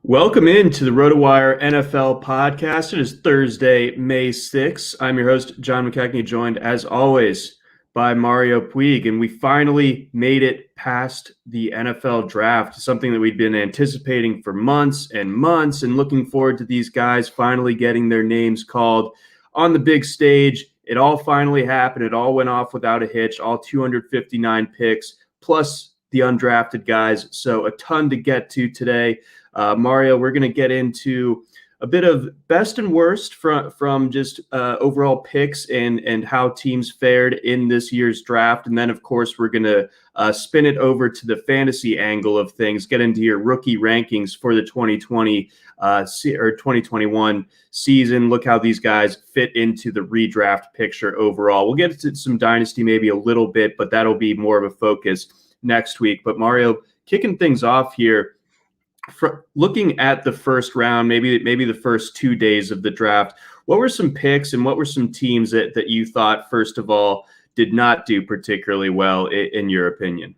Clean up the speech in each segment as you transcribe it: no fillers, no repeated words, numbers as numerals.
Welcome into the RotoWire NFL podcast. It is Thursday, May 6th. I'm your host, John McKechnie, joined as always by Mario Puig. And we finally made it past the NFL draft, something that we'd been anticipating for months and months and looking forward to these guys finally getting their names called on the big stage. It all finally happened. It all went off without a hitch, all 259 picks, plus the undrafted guys. So a ton to get to today. Mario, we're going to get into a bit of best and worst from just overall picks and how teams fared in this year's draft. And then, of course, we're going to spin it over to the fantasy angle of things, get into your rookie rankings for the 2020 or 2021 season. Look how these guys fit into the redraft picture overall. We'll get to some dynasty maybe a little bit, but that'll be more of a focus next week. But Mario, kicking things off here, looking at the first round, maybe the first 2 days of the draft, what were some picks and what were some teams that you thought, first of all, did not do particularly well in your opinion?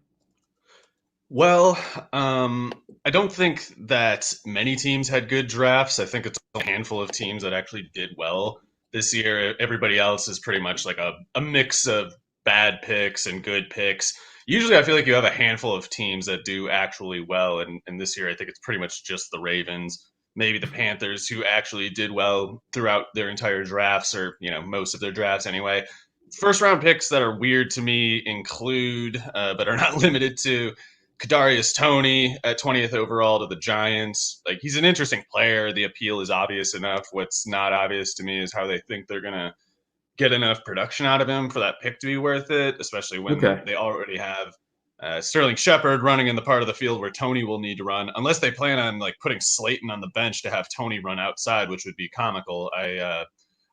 Well, I don't think that many teams had good drafts. I think it's a handful of teams that actually did well this year. Everybody else is pretty much like a mix of bad picks and good picks. Usually I feel like you have a handful of teams that do actually well, and this year I think it's pretty much just the Ravens, maybe the Panthers, who actually did well throughout their entire drafts, or most of their drafts anyway. First round picks that are weird to me include, but are not limited to, Kadarius Toney at 20th overall to the Giants. Like, he's an interesting player. The appeal is obvious enough. What's not obvious to me is how they think they're gonna get enough production out of him for that pick to be worth it, especially when they already have Sterling Shepard running in the part of the field where Toney will need to run, unless they plan on like putting Slayton on the bench to have Toney run outside, which would be comical. I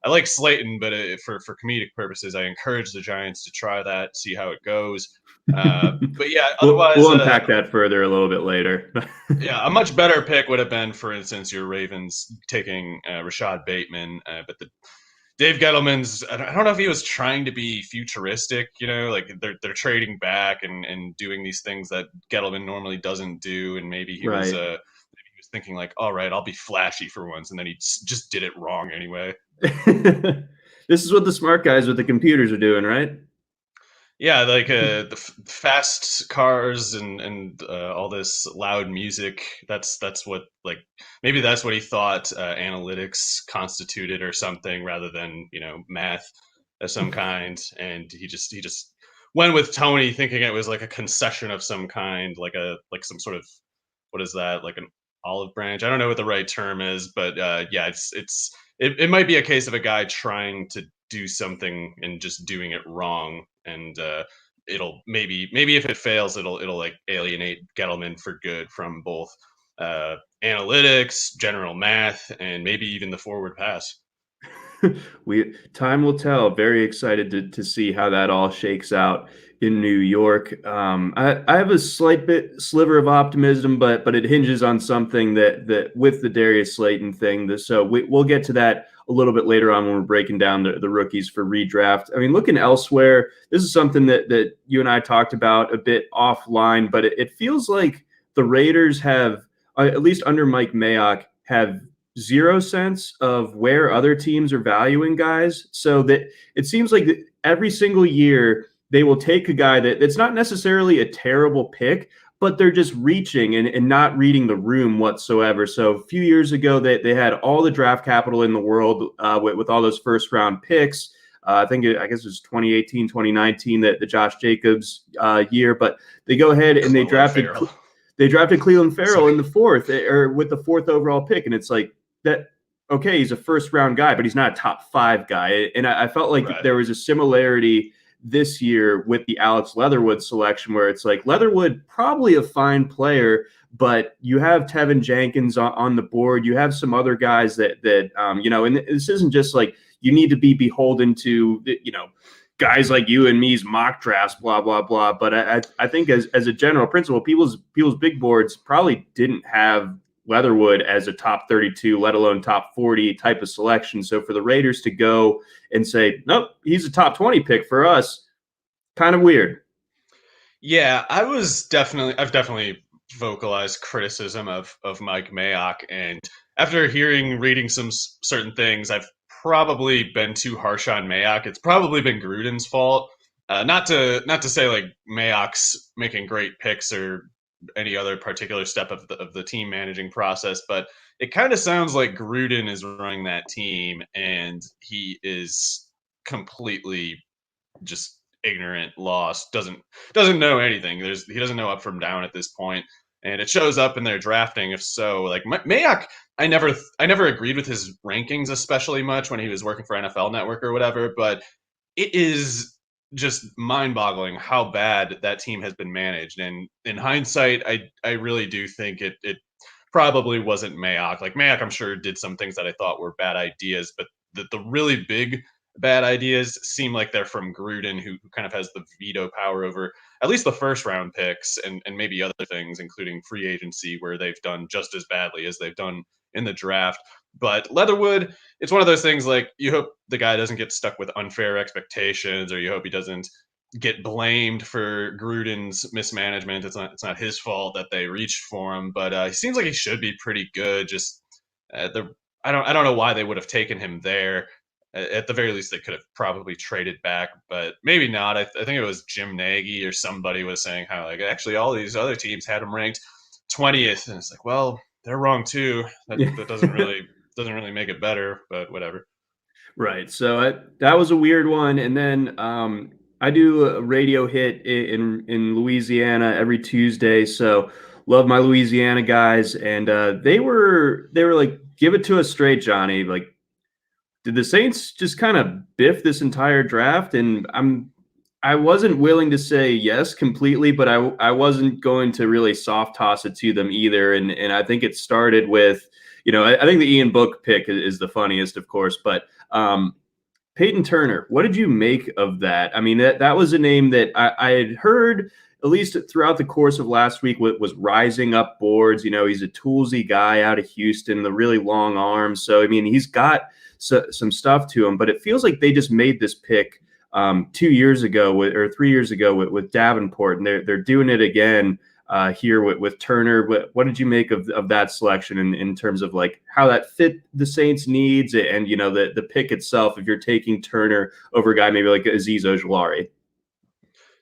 like Slayton, but for comedic purposes, I encourage the Giants to try that, see how it goes. But yeah, otherwise we'll unpack that further a little bit later. Yeah, a much better pick would have been, for instance, your Ravens taking Rashad Bateman, but Dave Gettleman's, I don't know if he was trying to be futuristic, like they're trading back and doing these things that Gettleman normally doesn't do. And maybe he was thinking like, all right, I'll be flashy for once. And then he just did it wrong anyway. This is what the smart guys with the computers are doing, right? Yeah, like the fast cars and all this loud music. That's what, like, maybe that's what he thought analytics constituted or something, rather than math of some kind. And he just went with Toney, thinking it was like a concession of some kind, like some sort of, what is that, like an olive branch? I don't know what the right term is, but yeah, it might be a case of a guy trying to do something and just doing it wrong. And it'll maybe if it fails, it'll like alienate Gettleman for good from both analytics, general math, and maybe even the forward pass. Time will tell. Very excited to see how that all shakes out in New York. I have a sliver of optimism, but it hinges on something that with the Darius Slayton thing. So we'll get to that a little bit later on when we're breaking down the rookies for redraft. I mean, looking elsewhere, this is something that you and I talked about a bit offline, but it feels like the Raiders have, at least under Mike Mayock, have zero sense of where other teams are valuing guys. So that it seems like every single year they will take a guy that's not necessarily a terrible pick, but they're just reaching and not reading the room whatsoever. So a few years ago, they had all the draft capital in the world with all those first round picks. I guess it was 2018, 2019, the Josh Jacobs year. But they go ahead and they drafted Cleveland Farrell in the fourth, or with the fourth overall pick. And it's like that. Okay, he's a first round guy, but he's not a top 5 guy. And I felt like there was a similarity this year with the Alex Leatherwood selection, where it's like Leatherwood, probably a fine player, but you have Tevin Jenkins on the board. You have some other guys that and this isn't just like you need to be beholden to, guys like you and me's mock drafts, blah blah blah. But I think as a general principle, people's big boards probably didn't have Leatherwood as a top 32, let alone top 40 type of selection. So for the Raiders to go and say, nope, he's a top 20 pick for us, kind of weird. Yeah, I've definitely vocalized criticism of Mike Mayock, and after reading some certain things, I've probably been too harsh on Mayock. It's probably been Gruden's fault. Not to say like Mayock's making great picks or any other particular step of the team managing process, but it kind of sounds like Gruden is running that team, and he is completely just ignorant, lost, doesn't know anything. He doesn't know up from down at this point, and it shows up in their drafting. If so, like Mayock, I never agreed with his rankings especially much when he was working for NFL Network or whatever, but it is just mind-boggling how bad that team has been managed. And in hindsight, I really do think it probably wasn't Mayock. Like Mayock, I'm sure did some things that I thought were bad ideas, but the really big bad ideas seem like they're from Gruden, who kind of has the veto power over at least the first round picks and maybe other things, including free agency, where they've done just as badly as they've done in the draft. But Leatherwood, it's one of those things like you hope the guy doesn't get stuck with unfair expectations, or you hope he doesn't get blamed for Gruden's mismanagement. It's not his fault that they reached for him, but he seems like he should be pretty good. Just I don't know why they would have taken him there. At the very least, they could have probably traded back, but maybe not. I think it was Jim Nagy or somebody was saying how like actually all these other teams had him ranked 20th, and it's like, well, they're wrong too. That doesn't really make it better, but whatever. Right. So that was a weird one. And then I do a radio hit in Louisiana every Tuesday. So love my Louisiana guys, and they were like, give it to us straight, Johnny. Like, did the Saints just kind of biff this entire draft? And I wasn't willing to say yes completely, but I wasn't going to really soft toss it to them either. And I think it started with, I think the Ian Book pick is the funniest, of course, but Peyton Turner, what did you make of that? I mean, that was a name that I had heard at least throughout the course of last week was rising up boards. He's a toolsy guy out of Houston, the really long arms. So, I mean, he's got some stuff to him, but it feels like they just made this pick 2 years ago or 3 years ago with Davenport, and they're doing it again here with Turner. What did you make of that selection in terms of like how that fit the Saints' needs and the pick itself? If you're taking Turner over a guy maybe like Azeez Ojulari.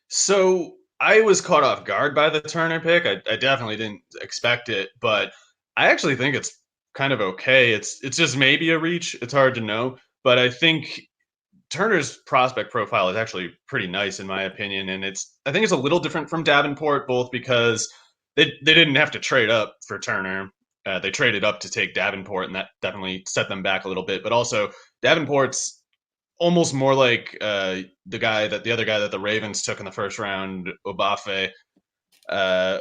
So I was caught off guard by the Turner pick. I definitely didn't expect it, but I actually think it's kind of okay. It's just maybe a reach. It's hard to know, but I think Turner's prospect profile is actually pretty nice in my opinion, and I think it's a little different from Davenport, both because they didn't have to trade up for Turner. They traded up to take Davenport, and that definitely set them back a little bit. But also, Davenport's almost more like the other guy that the Ravens took in the first round, uh,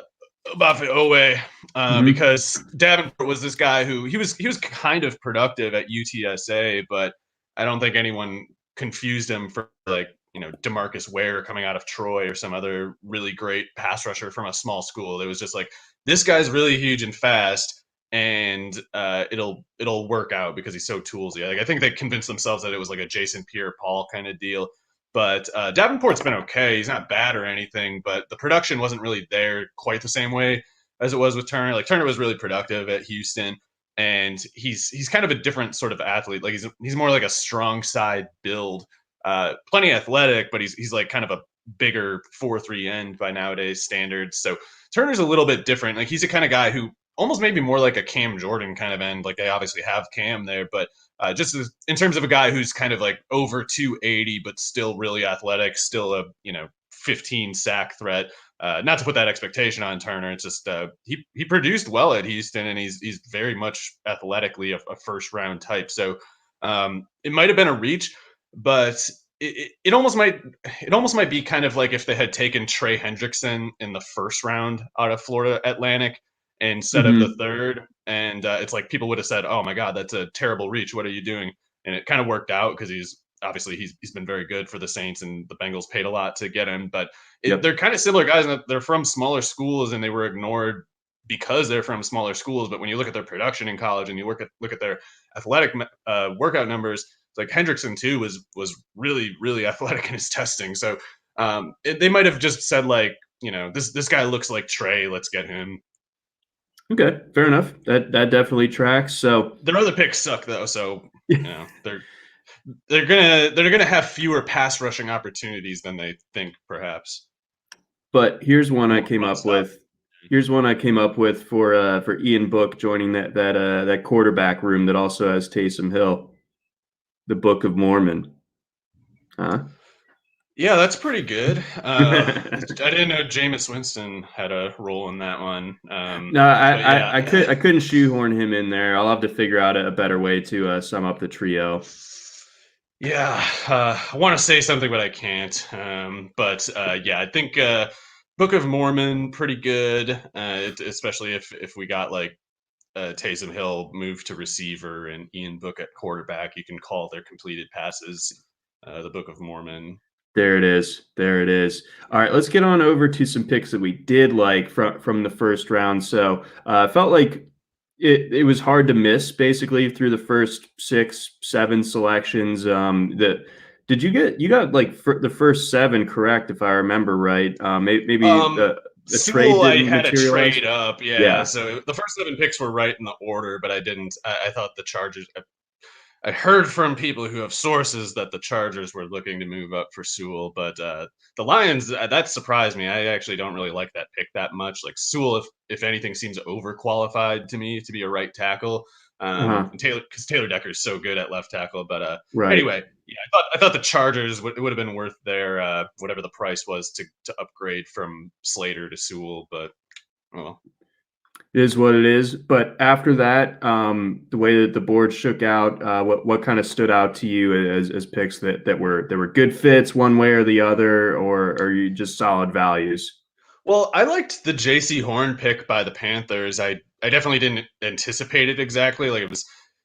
Obafe Owe, because Davenport was this guy who he was kind of productive at UTSA, but I don't think anyone confused him for like DeMarcus Ware coming out of Troy or some other really great pass rusher from a small school. It was just like, this guy's really huge and fast, and it'll work out because he's so toolsy. Like I think they convinced themselves that it was like a Jason Pierre-Paul kind of deal. But Davenport's been okay. He's not bad or anything, but the production wasn't really there quite the same way as it was with Turner. Like Turner was really productive at Houston, and he's kind of a different sort of athlete. Like he's more like a strong side build, plenty athletic, but he's like kind of a bigger 4-3 end by nowadays standards. So Turner's a little bit different. Like he's the kind of guy who almost maybe more like a Cam Jordan kind of end. Like they obviously have Cam there, but just in terms of a guy who's kind of like over 280, but still really athletic, still a 15 sack threat. Not to put that expectation on Turner. It's just he produced well at Houston, and he's very much athletically a first round type. So it might have been a reach, but it almost might be kind of like if they had taken Trey Hendrickson in the first round out of Florida Atlantic instead of the third, and it's like people would have said, "Oh my God, that's a terrible reach. What are you doing?" And it kind of worked out because he's obviously he's been very good for the Saints, and the Bengals paid a lot to get him. But Yep. they're kind of similar guys in that they're from smaller schools and they were ignored because they're from smaller schools. But when you look at their production in college and you look at their athletic workout numbers, like Hendrickson too was really athletic in his testing. So they might have just said like, this guy looks like Trey, let's get him. Okay, fair enough. That definitely tracks. So Their other picks suck though, so they're gonna have fewer pass rushing opportunities than they think, perhaps. but here's one I More came run up stop. with. Here's one I came up with for Ian Book joining that quarterback room that also has Taysom Hill, the Book of Mormon. Huh? Yeah, that's pretty good. I didn't know Jameis Winston had a role in that one. No, But yeah, I couldn't shoehorn him in there. I'll have to figure out a better way to sum up the trio. yeah, I want to say something, but I can't. But yeah, I think Book of Mormon pretty good, especially if we got like Taysom Hill moved to receiver and Ian Book at quarterback. You can call their completed passes the Book of Mormon. There it is. There it is. All right, let's get on over to some picks that we did like from the first round. So I felt like it was hard to miss basically through the first 6, 7 selections. That did you got like the first 7 correct if I remember right? Maybe the trade Sewell, I didn't had a materialize. trade up, yeah. Yeah. So the first 7 picks were right in the order, but I didn't. I thought the Chargers. I heard from people who have sources that the Chargers were looking to move up for Sewell, but the Lions, that surprised me. I actually don't really like that pick that much. Like Sewell, if anything, seems overqualified to me to be a right tackle. Uh-huh. And Taylor Decker is so good at left tackle, but Right. anyway, yeah, I thought the Chargers would it would have been worth their whatever the price was to upgrade from Slater to Sewell, but well. It is what it is. But after that, the way that the board shook out, what kind of stood out to you as picks that were good fits one way or the other, or are you just solid values? Well, I liked the J.C. Horn pick by the Panthers. I definitely didn't anticipate it exactly. Like it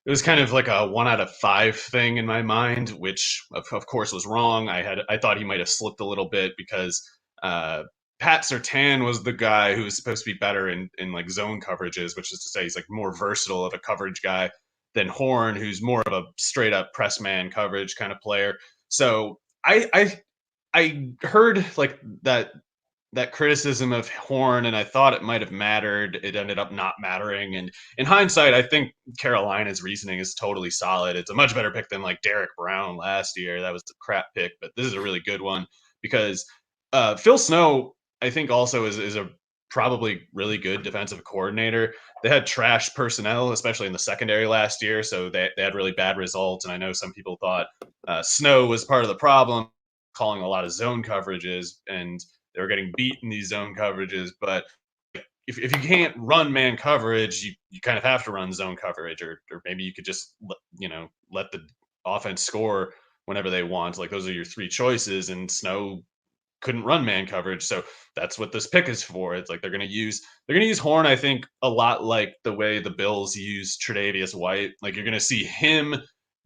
was kind of like a 1 out of 5 thing in my mind, which of course was wrong. I thought he might have slipped a little bit because uh, Pat Surtain was the guy who was supposed to be better in like zone coverages, which is to say he's like more versatile of a coverage guy than Horn, who's more of a straight up press man coverage kind of player. So I heard like that criticism of Horn, and I thought it might have mattered. It ended up not mattering. And in hindsight, I think Carolina's reasoning is totally solid. It's a much better pick than like Derek Brown last year. That was a crap pick, but this is a really good one because Phil Snow, I think, also is a probably really good defensive coordinator. They had trash personnel, especially in the secondary last year, so they had really bad results. And I know some people thought Snow was part of the problem, calling a lot of zone coverages, and they were getting beat in these zone coverages. But if you can't run man coverage, you kind of have to run zone coverage, or maybe you could just let the offense score whenever they want. Like those are your 3 choices, and Snow couldn't run man coverage, so that's what this pick is for. It's like they're gonna use Horn, I think, a lot like the way the Bills use Tre'Davious White. Like you're gonna see him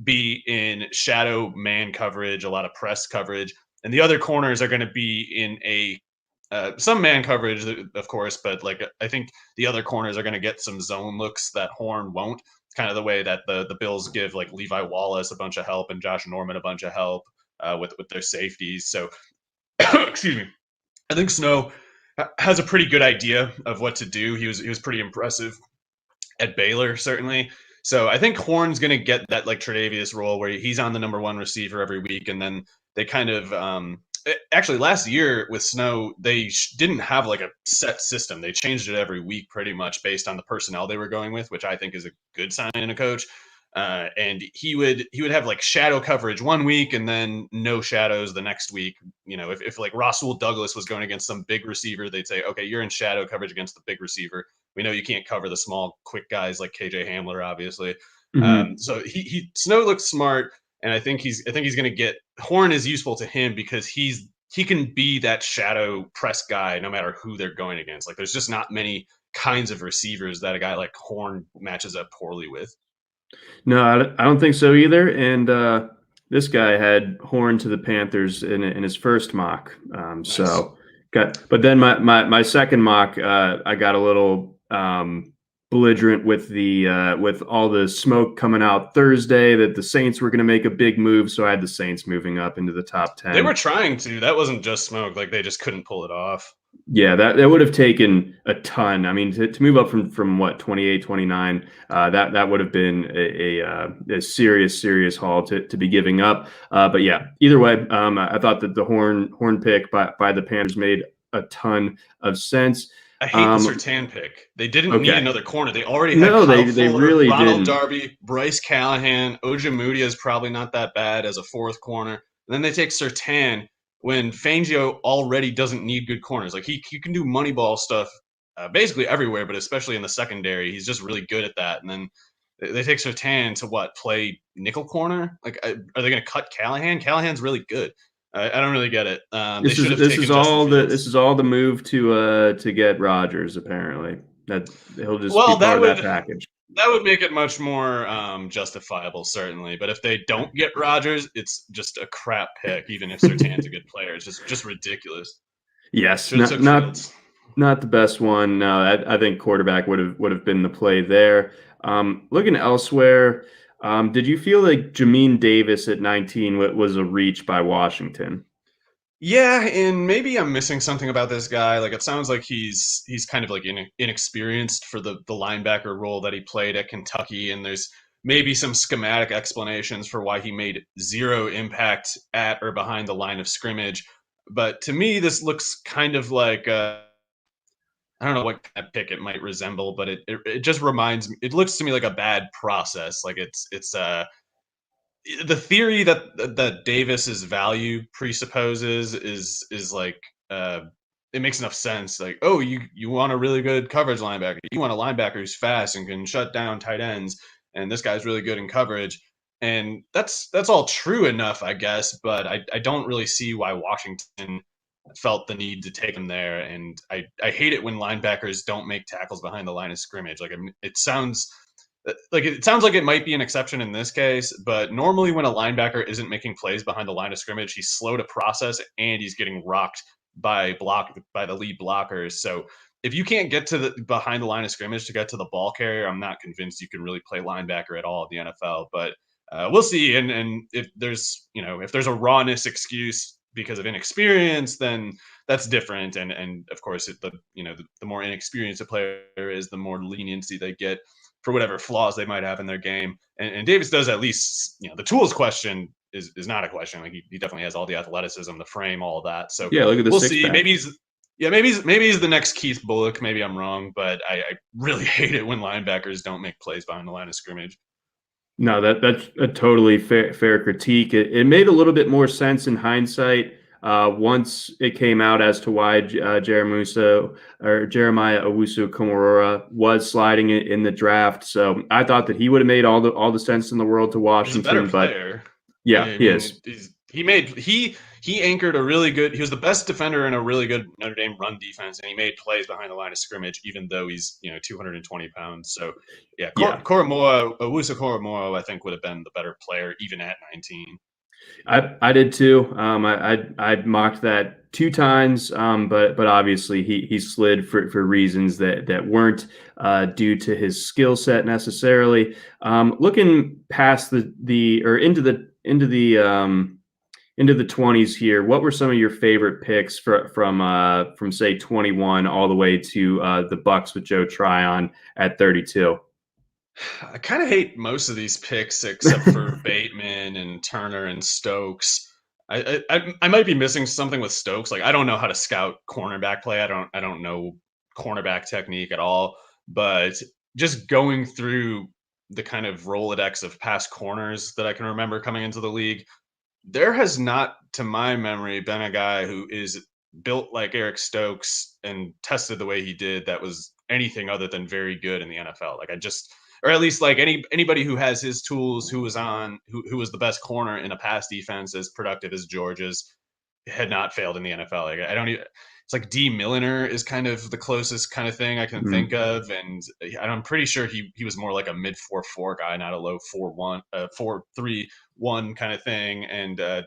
be in shadow man coverage, a lot of press coverage, and the other corners are going to be in a some man coverage, of course, but like I think the other corners are going to get some zone looks that Horn won't. Kind of the way that the Bills give like Levi Wallace a bunch of help and Josh Norman a bunch of help with their safeties. So excuse me, I think Snow has a pretty good idea of what to do. He was pretty impressive at Baylor, certainly. So I think Horn's going to get that like Tre'Davious role where he's on the number 1 receiver every week, and then they kind of actually last year with Snow they didn't have like a set system. They changed it every week pretty much based on the personnel they were going with, which I think is a good sign in a coach. And he would have like shadow coverage one week and then no shadows the next week. If like Rasul Douglas was going against some big receiver, they'd say, okay, you're in shadow coverage against the big receiver. We know you can't cover the small, quick guys like KJ Hamler, obviously. Hmm. So he Snow looks smart, and I think he's going to get Horn is useful to him because he can be that shadow press guy no matter who they're going against. Like there's just not many kinds of receivers that a guy like Horn matches up poorly with. No, I don't think so either. And This guy had Horn to the Panthers in his first mock. Nice. But then my second mock, I got a little belligerent with with all the smoke coming out Thursday that the Saints were going to make a big move, so I had the Saints moving up into the top They 10. were trying to. That wasn't just smoke. Like they just couldn't pull it off. Yeah, that would have taken a ton. I mean, to move up from what 28, 29, that would have been a serious haul to be giving up. But yeah, either way, I thought that the horn pick by the Panthers made a ton of sense. I hate the Surtain pick. They didn't need Okay, another corner. They already had no, Kyle they Fuller, really Ronald didn't. Darby, Bryce Callahan, Ojemudia is probably not that bad as a fourth corner. And then they take Surtain when Fangio already doesn't need good corners. Like he can do money ball stuff basically everywhere, but especially in the secondary, he's just really good at that. And then they take Surtain to play nickel corner? Like, are they going to cut Callahan? Callahan's really good. I don't really get it. They should have taken Justin This Fields. is all the move to get Rodgers. Apparently, that he'll just be Well, part of that package. that would make it much more justifiable, certainly. But if they don't get Rodgers, it's just a crap pick. Even if Sertan's a good player, it's just ridiculous. Yes, Should have took Fields. not the best one. No, I think quarterback would have been the play there. Looking elsewhere, did you feel like Jamin Davis at 19 was a reach by Washington? Yeah, and maybe I'm missing something about this guy. Like it sounds like he's kind of like inexperienced for the linebacker role that he played at Kentucky, and there's maybe some schematic explanations for why he made zero impact at or behind the line of scrimmage. But to me, this looks kind of like I don't know what kind of pick it might resemble, but it just reminds me. It looks to me like a bad process. Like it's the theory that Davis's value presupposes is like it makes enough sense. Like, oh, you want a really good coverage linebacker. You want a linebacker who's fast and can shut down tight ends, and this guy's really good in coverage. And that's all true enough, I guess, but I don't really see why Washington felt the need to take him there. And I hate it when linebackers don't make tackles behind the line of scrimmage. Like it sounds like it might be an exception in this case, but normally when a linebacker isn't making plays behind the line of scrimmage, he's slow to process and he's getting rocked by the lead blockers. So if you can't get to the behind the line of scrimmage to get to the ball carrier, I'm not convinced you can really play linebacker at all in the NFL. But we'll see. And if there's if there's a rawness excuse because of inexperience, then that's different. And of course, the more inexperienced a player is, the more leniency they get for whatever flaws they might have in their game. And Davis does at least, the tools question is not a question. Like he definitely has all the athleticism, the frame, all of that. So Yeah, look at the we'll six see. pack. Maybe he's the next Keith Bullock. Maybe I'm wrong, but I really hate it when linebackers don't make plays behind the line of scrimmage. No, that's a totally fair critique. It made a little bit more sense in hindsight once it came out as to why Jeremiah Owusu-Komorora was sliding it in the draft. So I thought that he would have made all the sense in the world to He's a better Washington, but player. yeah, I he mean, is. he anchored a really good. He was the best defender in a really good Notre Dame run defense, and he made plays behind the line of scrimmage, even though he's 220 pounds. So yeah, Yeah, Owusu Koromoro, I think would have been the better player even at 19. I did too. I mocked that 2 times, but obviously he slid for reasons that weren't due to his skill set necessarily. Looking past the or into the 20s here, what were some of your favorite picks from say 21 all the way to the Bucks with Joe Tryon at 32? I kind of hate most of these picks except for Bateman and Turner and Stokes. I might be missing something with Stokes. Like I don't know how to scout cornerback play. I don't know cornerback technique at all. But just going through the kind of Rolodex of past corners that I can remember coming into the league, there has not, to my memory, been a guy who is built like Eric Stokes and tested the way he did that was anything other than very good in the NFL. Like I just, or at least like anybody who has his tools, who was the best corner in a pass defense as productive as George's, had not failed in the NFL. Like I don't even. it's like D Milliner is kind of the closest kind of thing I can think of, and I'm pretty sure he was more like a mid 4.4 guy, not a low 4.1, 4.3.1 kind of thing. And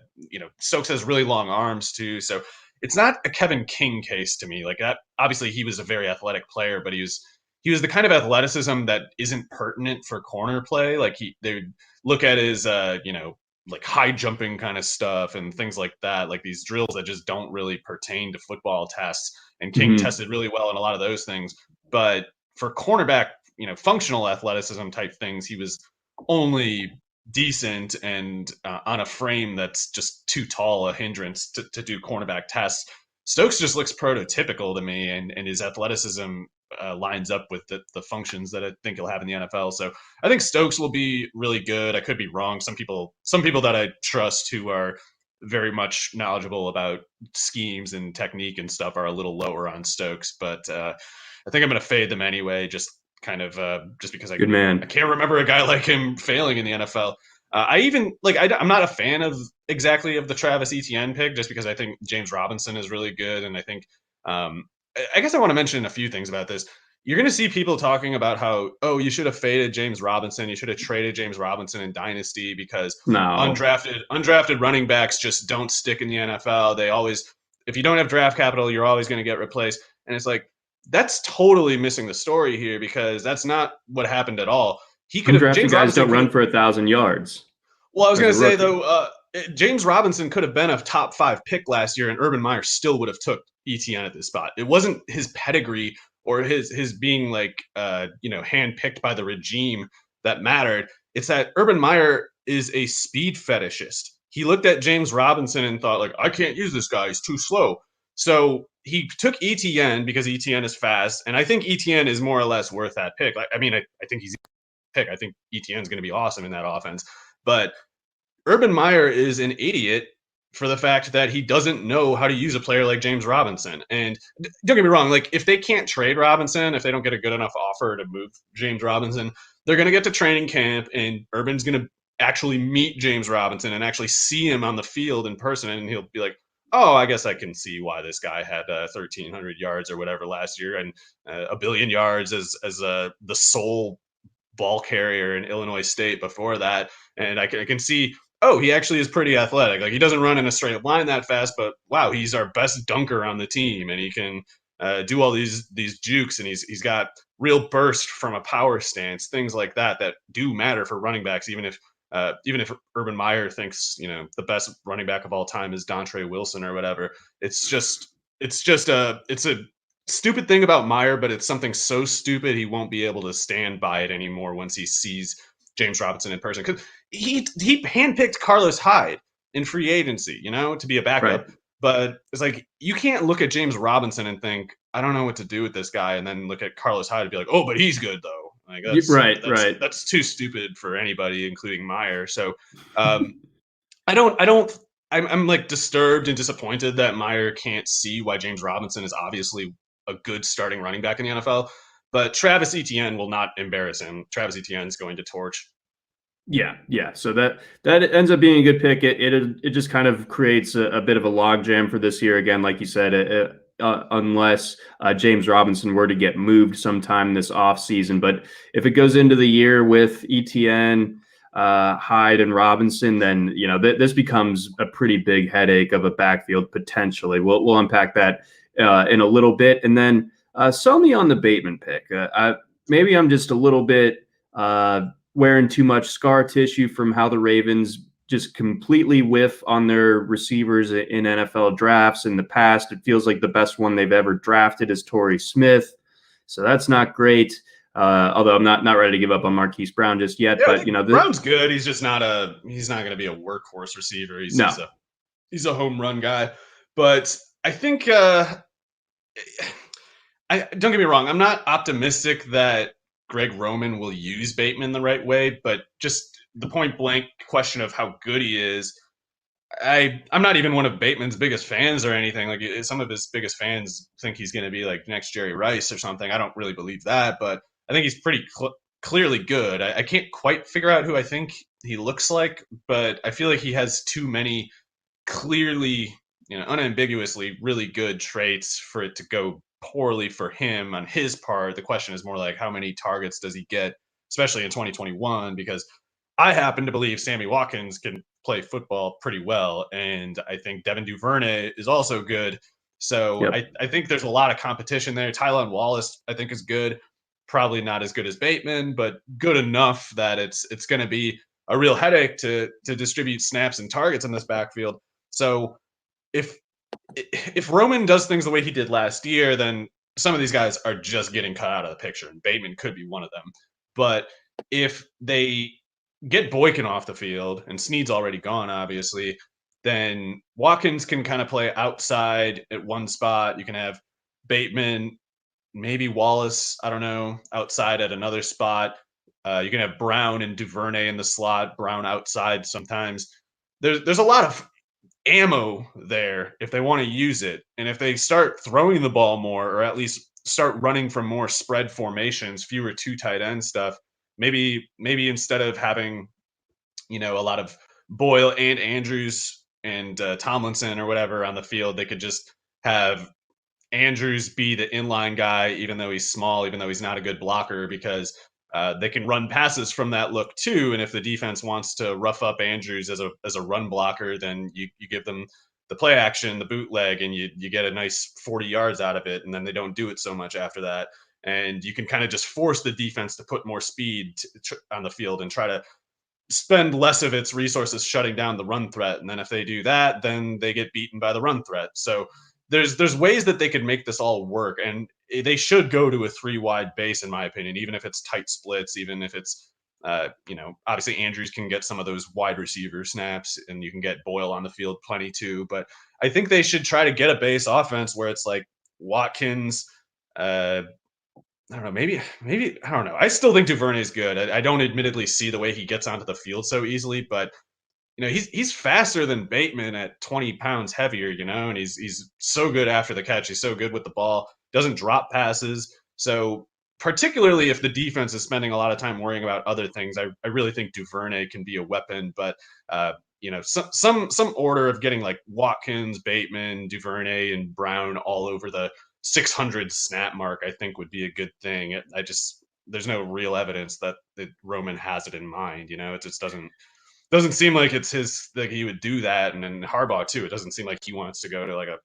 Stokes has really long arms too, so it's not a Kevin King case to me. Like that, obviously he was a very athletic player, but he was the kind of athleticism that isn't pertinent for corner play. Like they would look at his like high jumping kind of stuff and things like that, like these drills that just don't really pertain to football tests. And King tested really well in a lot of those things. But for cornerback, functional athleticism type things, he was only decent and on a frame that's just too tall a hindrance to do cornerback tests. Stokes just looks prototypical to me, and his athleticism lines up with the functions that I think he'll have in the NFL. So I think Stokes will be really good. I could be wrong. Some people that I trust who are very much knowledgeable about schemes and technique and stuff are a little lower on Stokes, but I think I'm going to fade them anyway. Just kind of just because I can't remember a guy like him failing in the NFL. I'm not a fan of the Travis Etienne pick, just because I think James Robinson is really good, and I think I guess I want to mention a few things about this. You're going to see people talking about how, you should have faded James Robinson, you should have traded James Robinson in Dynasty because undrafted running backs just don't stick in the NFL. They always, if you don't have draft capital, you're always going to get replaced. And it's like, that's totally missing the story here, because that's not what happened at all. Undrafted guys don't run for 1,000 yards. Well, I was going to say, though, James Robinson could have been a top 5 pick last year, and Urban Meyer still would have took Etienne at this spot. It wasn't his pedigree or his being handpicked by the regime that mattered. It's that Urban Meyer is a speed fetishist. He looked at James Robinson and thought, like, I can't use this guy, he's too slow. So he took Etienne because Etienne is fast, and I think Etienne is more or less worth that pick. I think he's a pick. I think Etienne's going to be awesome in that offense. But Urban Meyer is an idiot for the fact that he doesn't know how to use a player like James Robinson. And don't get me wrong, like if they can't trade Robinson, if they don't get a good enough offer to move James Robinson, they're going to get to training camp and Urban's going to actually meet James Robinson and actually see him on the field in person. And he'll be like, oh, I guess I can see why this guy had 1,300 yards or whatever last year and a billion yards as the sole ball carrier in Illinois State before that. And I can see, he actually is pretty athletic. Like, he doesn't run in a straight line that fast, but wow, he's our best dunker on the team, and he can do all these jukes, and he's got real burst from a power stance, things like that do matter for running backs, even if Urban Meyer thinks the best running back of all time is Dontre Wilson or whatever. It's a stupid thing about Meyer, but it's something so stupid he won't be able to stand by it anymore once he sees James Robinson in person, because he handpicked Carlos Hyde in free agency, to be a backup. Right. But it's like, you can't look at James Robinson and think, I don't know what to do with this guy, and then look at Carlos Hyde and be like, oh, but he's good though. Like, that's too stupid for anybody, including Meyer. So I'm like disturbed and disappointed that Meyer can't see why James Robinson is obviously a good starting running back in the NFL. But Travis Etienne will not embarrass him. Travis Etienne is going to torch. Yeah. So that ends up being a good pick. It just kind of creates a bit of a logjam for this year. Again, like you said, unless James Robinson were to get moved sometime this offseason. But if it goes into the year with Etienne, Hyde, and Robinson, then this becomes a pretty big headache of a backfield potentially. We'll unpack that in a little bit, and then sell me on the Bateman pick. Maybe I'm just a little bit wearing too much scar tissue from how the Ravens just completely whiff on their receivers in NFL drafts in the past. It feels like the best one they've ever drafted is Torrey Smith. So that's not great. Although I'm not ready to give up on Marquise Brown just yet. Yeah, but Brown's good. He's just not going to be a workhorse receiver. He's a home run guy. But I think don't get me wrong, I'm not optimistic that Greg Roman will use Bateman the right way, but just the point blank question of how good he is, I'm not even one of Bateman's biggest fans or anything. Like, some of his biggest fans think he's going to be like next Jerry Rice or something. I don't really believe that, but I think he's pretty clearly good. I can't quite figure out who I think he looks like, but I feel like he has too many clearly unambiguously really good traits for it to go poorly for him on his part. The question is more like how many targets does he get, especially in 2021, because I happen to believe Sammy Watkins can play football pretty well, and I think Devin Duvernay is also good. So Yep. I think there's a lot of competition there. Tylan Wallace, I think, is good. Probably not as good as Bateman, but good enough that it's going to be a real headache to distribute snaps and targets in this backfield. So if if Roman does things the way he did last year, then some of these guys are just getting cut out of the picture, and Bateman could be one of them. But if they get Boykin off the field, and Snead's already gone, obviously, then Watkins can kind of play outside at one spot. You can have Bateman, maybe Wallace, I don't know, outside at another spot. You can have Brown and Duvernay in the slot, Brown outside sometimes. There's a lot of ammo there if they want to use it. And if they start throwing the ball more, or at least start running from more spread formations, fewer two tight end stuff, maybe instead of having, a lot of Boyle and Andrews and Tomlinson or whatever on the field, they could just have Andrews be the inline guy, even though he's small, even though he's not a good blocker, because they can run passes from that look too. And if the defense wants to rough up Andrews as a run blocker, then you give them the play action, the bootleg, and you get a nice 40 yards out of it. And then they don't do it so much after that. And you can kind of just force the defense to put more speed on the field and try to spend less of its resources shutting down the run threat. And then if they do that, then they get beaten by the run threat. So there's ways that they could make this all work, and they should go to a 3 wide base, in my opinion, even if it's tight splits, even if it's obviously Andrews can get some of those wide receiver snaps, and you can get Boyle on the field plenty too. But I think they should try to get a base offense where it's like Watkins. I don't know. Maybe I don't know. I still think Duvernay is good. I don't admittedly see the way he gets onto the field so easily, but he's faster than Bateman at 20 pounds heavier, and he's so good after the catch. He's so good with the ball, doesn't drop passes. So particularly if the defense is spending a lot of time worrying about other things, I really think Duvernay can be a weapon. But some order of getting like Watkins, Bateman, Duvernay, and Brown all over the 600 snap mark, I think would be a good thing. There's no real evidence that Roman has it in mind. It just doesn't seem like it's his, like he would do that. And then Harbaugh too, it doesn't seem like he wants to go to like a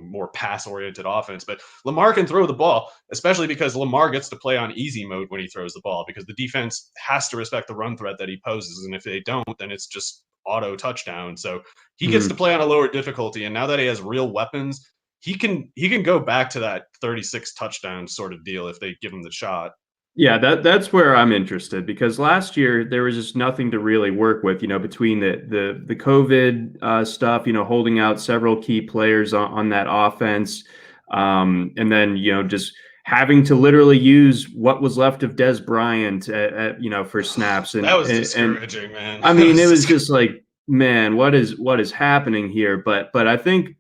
more pass oriented offense. But Lamar can throw the ball, especially because Lamar gets to play on easy mode when he throws the ball, because the defense has to respect the run threat that he poses, and if they don't, then it's just auto touchdown. So he gets to play on a lower difficulty, and now that he has real weapons, he can go back to that 36 touchdown sort of deal if they give him the shot. Yeah, that's where I'm interested, because last year there was just nothing to really work with, between the COVID stuff, holding out several key players on that offense, and then just having to literally use what was left of Des Bryant for snaps, and that was discouraging, man. I mean, it was just like, man, what is happening here? But I think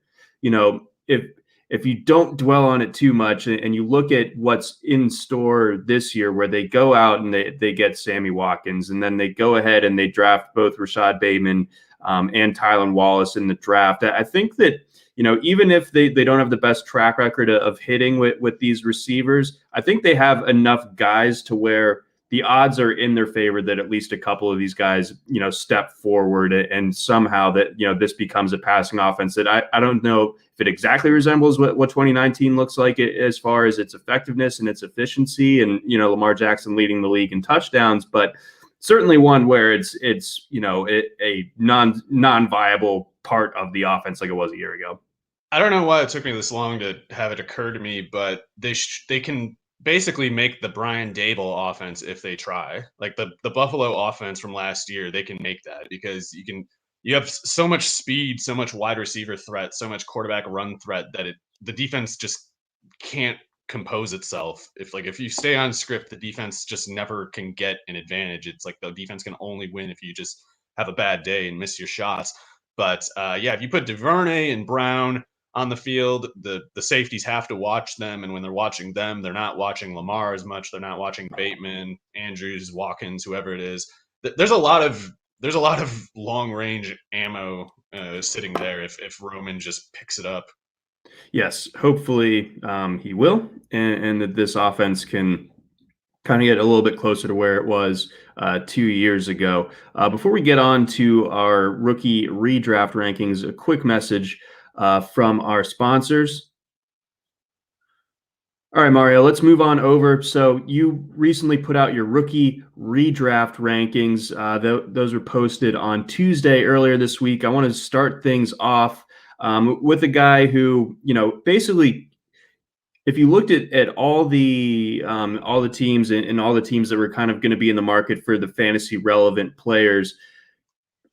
if you don't dwell on it too much, and you look at what's in store this year, where they go out and they get Sammy Watkins, and then they go ahead and they draft both Rashad Bateman and Tylan Wallace in the draft. I think that, even if they don't have the best track record of hitting with these receivers, I think they have enough guys to where the odds are in their favor that at least a couple of these guys, step forward, and somehow that, this becomes a passing offense that I don't know if it exactly resembles what 2019 looks like as far as its effectiveness and its efficiency, and, Lamar Jackson leading the league in touchdowns, but certainly one where it's a non-viable part of the offense like it was a year ago. I don't know why it took me this long to have it occur to me, but they can basically make the Brian Dable offense if they try. Like the Buffalo offense from last year, they can make that, because you have so much speed, so much wide receiver threat, so much quarterback run threat that the defense just can't compose itself. If you stay on script, the defense just never can get an advantage. It's like the defense can only win if you just have a bad day and miss your shots. But if you put Duvernay and Brown on the field, the safeties have to watch them, and when they're watching them, they're not watching Lamar as much. They're not watching Bateman, Andrews, Watkins, whoever it is. There's a lot of there's a lot of long range ammo sitting there if Roman just picks it up. Yes, hopefully he will, and that this offense can kind of get a little bit closer to where it was 2 years ago. Before we get on to our rookie redraft rankings, a quick message from our sponsors. All right, Mario, let's move on over. So you recently put out your rookie redraft rankings. Those were posted on Tuesday earlier this week. I want to start things off with a guy who, basically, if you looked at all the teams and all the teams that were kind of going to be in the market for the fantasy relevant players,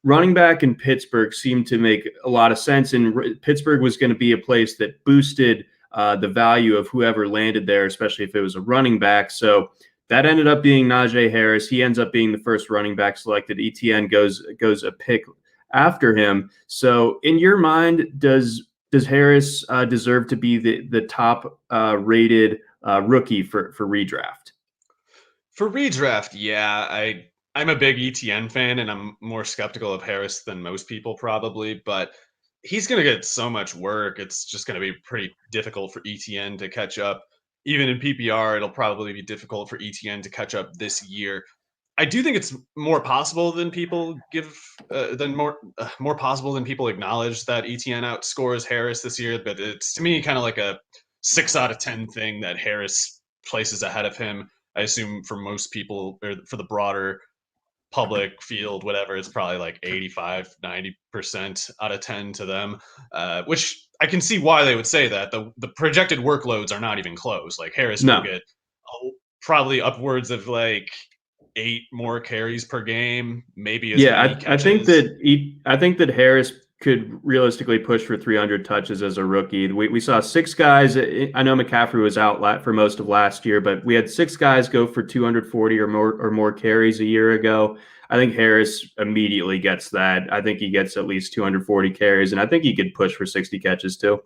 running back in Pittsburgh seemed to make a lot of sense. And Pittsburgh was going to be a place that boosted the value of whoever landed there, especially if it was a running back. So that ended up being Najee Harris. He ends up being the first running back selected. ETN goes a pick after him. So in your mind, does Harris deserve to be the top rated rookie for redraft? For redraft, yeah, I'm a big ETN fan, and I'm more skeptical of Harris than most people probably, but he's going to get so much work. It's just going to be pretty difficult for ETN to catch up. Even in PPR, it'll probably be difficult for ETN to catch up this year. I do think it's more possible than people give, than more possible than people acknowledge that ETN outscores Harris this year. But it's to me kind of like a 6 out of 10 thing that Harris places ahead of him. I assume for most people or for the broader public field, whatever, it's probably like 85, 90% out of 10 to them, which I can see why they would say that. The projected workloads are not even close. Like Harris will No. get probably upwards of like 8 more carries per game, maybe as many Yeah, catches. I think that Harris could realistically push for 300 touches as a rookie. We saw six guys. I know McCaffrey was out for most of last year, but we had six guys go for 240 or more carries a year ago. I think Harris immediately gets that. I think he gets at least 240 carries, and I think he could push for 60 catches too.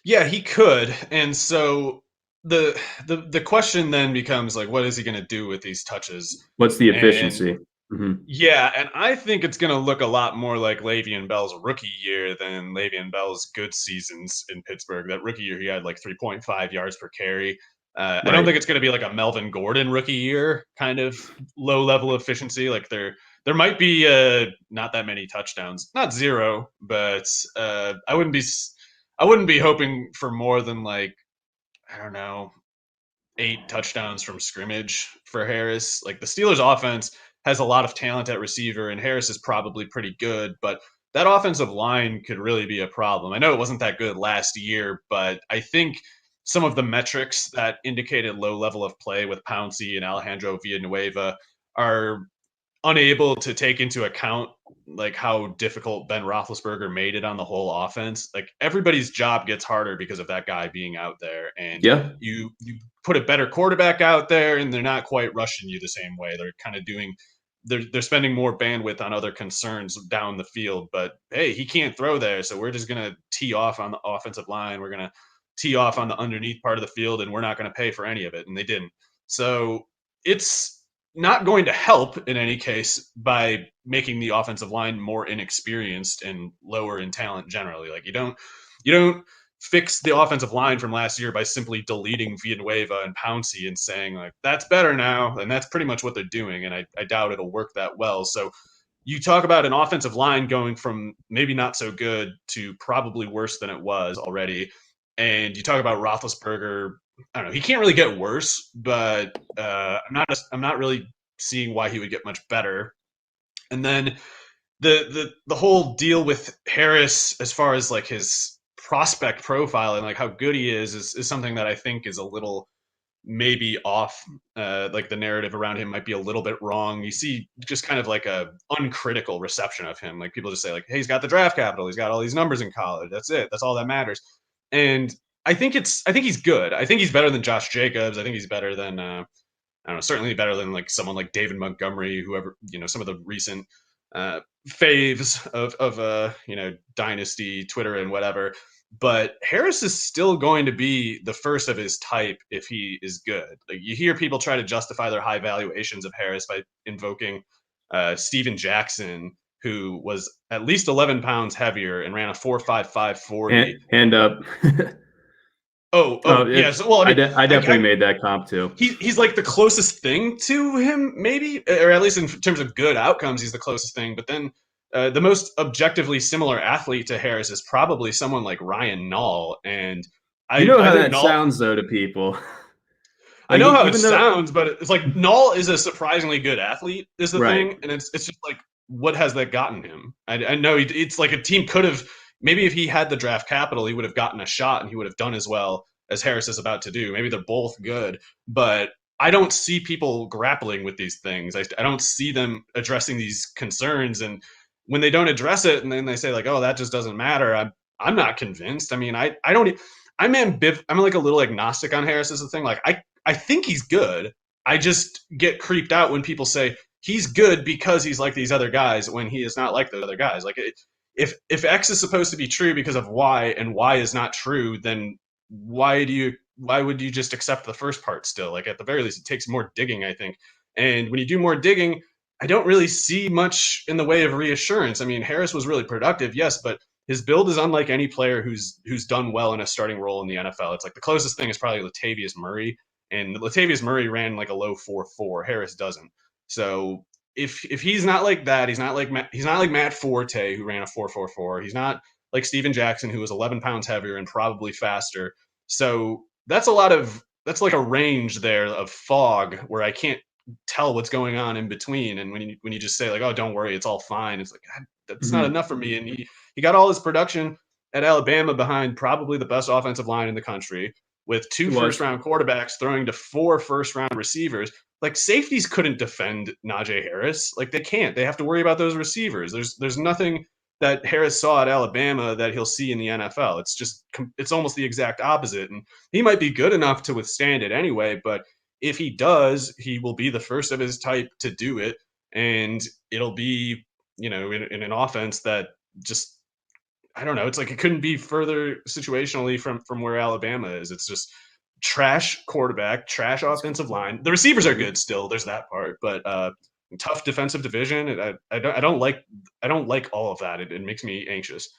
Yeah, he could. And so the question then becomes like, what is he going to do with these touches? What's the And efficiency? Hmm. yeah, and I think it's going to look a lot more like Le'Veon Bell's rookie year than Le'Veon Bell's good seasons in Pittsburgh. That rookie year, he had like 3.5 yards per carry. I don't Right. think it's going to be like a Melvin Gordon rookie year kind of low level efficiency. Like there might be not that many touchdowns, not zero, but I wouldn't be hoping for more than like I don't know 8 touchdowns from scrimmage for Harris. Like the Steelers' offense has a lot of talent at receiver, and Harris is probably pretty good, but that offensive line could really be a problem. I know it wasn't that good last year, but I think some of the metrics that indicated low level of play with Pouncey and Alejandro Villanueva are unable to take into account like how difficult Ben Roethlisberger made it on the whole offense. Like everybody's job gets harder because of that guy being out there, and Yeah. you put a better quarterback out there, and they're not quite rushing you the same way. They're kind of doing they're spending more bandwidth on other concerns down the field. But hey, he can't throw there, so we're just gonna tee off on the offensive line. We're gonna tee off on the underneath part of the field, and we're not gonna pay for any of it. And they didn't. So it's not going to help in any case by making the offensive line more inexperienced and lower in talent generally. Like you don't fix the offensive line from last year by simply deleting Villanueva and Pouncey and saying like that's better now, and that's pretty much what they're doing. And I doubt it'll work that well. So you talk about an offensive line going from maybe not so good to probably worse than it was already. And you talk about Roethlisberger. I don't know. He can't really get worse, but I'm not really seeing why he would get much better. And then the whole deal with Harris, as far as like his prospect profile and like how good he is something that I think is a little maybe off. Like the narrative around him might be a little bit wrong. You see just kind of like a uncritical reception of him. Like people just say like, hey, he's got the draft capital. He's got all these numbers in college. That's it. That's all that matters. And I think he's good. I think he's better than Josh Jacobs. I think he's better than I don't know, certainly better than like someone like David Montgomery, whoever, some of the recent faves of dynasty Twitter and whatever. But Harris is still going to be the first of his type if he is good. Like you hear people try to justify their high valuations of Harris by invoking Steven Jackson, who was at least 11 pounds heavier and ran a 4.55 40. Hand up. Oh, yeah. So, well, I mean, I definitely made that comp too. he's like the closest thing to him, maybe, or at least in terms of good outcomes, he's the closest thing. But then the most objectively similar athlete to Harris is probably someone like Ryan Nall, and You know I how think that Nall. sounds though to people. I Like know how it even though sounds, but it's like Nall is a surprisingly good athlete, is the right. thing, and it's just like, what has that gotten him? I know it's like a team could have, maybe if he had the draft capital, he would have gotten a shot and he would have done as well as Harris is about to do. Maybe they're both good, but I don't see people grappling with these things. I don't see them addressing these concerns, and when they don't address it, and then they say like, "Oh, that just doesn't matter." I'm not convinced. I mean, I don't. I'm like a little agnostic on Harris is the thing. Like I think he's good. I just get creeped out when people say he's good because he's like these other guys when he is not like those other guys. Like if X is supposed to be true because of Y and Y is not true, then why would you just accept the first part still? Like at the very least, it takes more digging, I think. And when you do more digging, I don't really see much in the way of reassurance. I mean, Harris was really productive, yes, but his build is unlike any player who's done well in a starting role in the NFL. It's like the closest thing is probably Latavius Murray, and Latavius Murray ran like a low 4.4. Harris doesn't. So if he's not like that, he's not like Matt Forte who ran a 4.44. He's not like Steven Jackson who was 11 pounds heavier and probably faster. So that's like a range there of fog where I can't tell what's going on in between. And when you just say like, oh, don't worry, it's all fine, it's like that's not enough for me. And he got all his production at Alabama behind probably the best offensive line in the country with two first round quarterbacks throwing to 4 first round receivers. Like safeties couldn't defend Najee Harris. Like they can't. They have to worry about those receivers. There's nothing that Harris saw at Alabama that he'll see in the NFL. It's almost the exact opposite. And he might be good enough to withstand it anyway, but if he does, he will be the first of his type to do it. And it'll be, in an offense that just, I don't know. It's like it couldn't be further situationally from where Alabama is. It's just trash quarterback, trash offensive line. The receivers are good still. There's that part, but tough defensive division. I don't like all of that. It makes me anxious.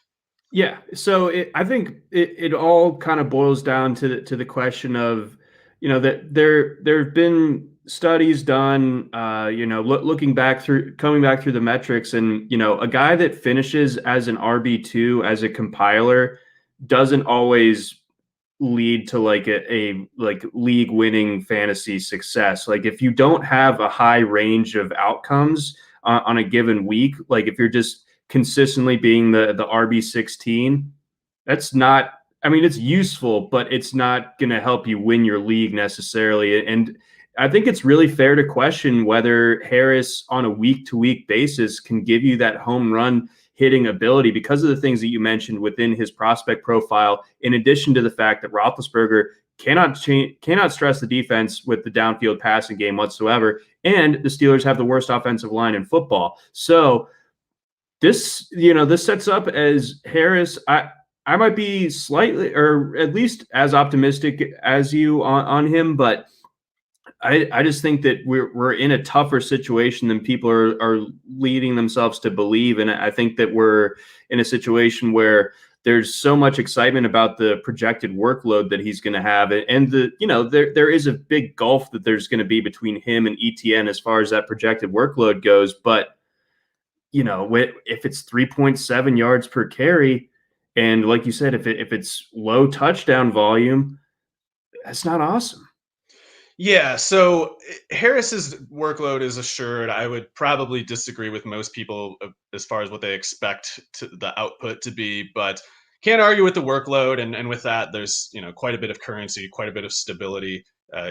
Yeah. So I think it all kind of boils down to the question of, that there have been studies done, coming back through the metrics, and a guy that finishes as an RB2 as a compiler doesn't always lead to like a like league winning fantasy success. Like if you don't have a high range of outcomes on a given week, like if you're just consistently being the RB16, that's not, I mean, it's useful, but it's not going to help you win your league necessarily. And I think it's really fair to question whether Harris on a week-to-week basis can give you that home run hitting ability because of the things that you mentioned within his prospect profile, in addition to the fact that Roethlisberger cannot stress the defense with the downfield passing game whatsoever, and the Steelers have the worst offensive line in football. So this sets up as Harris. I might be slightly, or at least as optimistic as you on him, but I just think that we're in a tougher situation than people are leading themselves to believe. And I think that we're in a situation where there's so much excitement about the projected workload that he's going to have. And there is a big gulf that there's going to be between him and ETN as far as that projected workload goes. But, if it's 3.7 yards per carry, and like you said, if it's low touchdown volume, that's not awesome. Yeah, so Harris's workload is assured. I would probably disagree with most people as far as what they expect the output to be, but can't argue with the workload. And with that, there's quite a bit of currency, quite a bit of stability.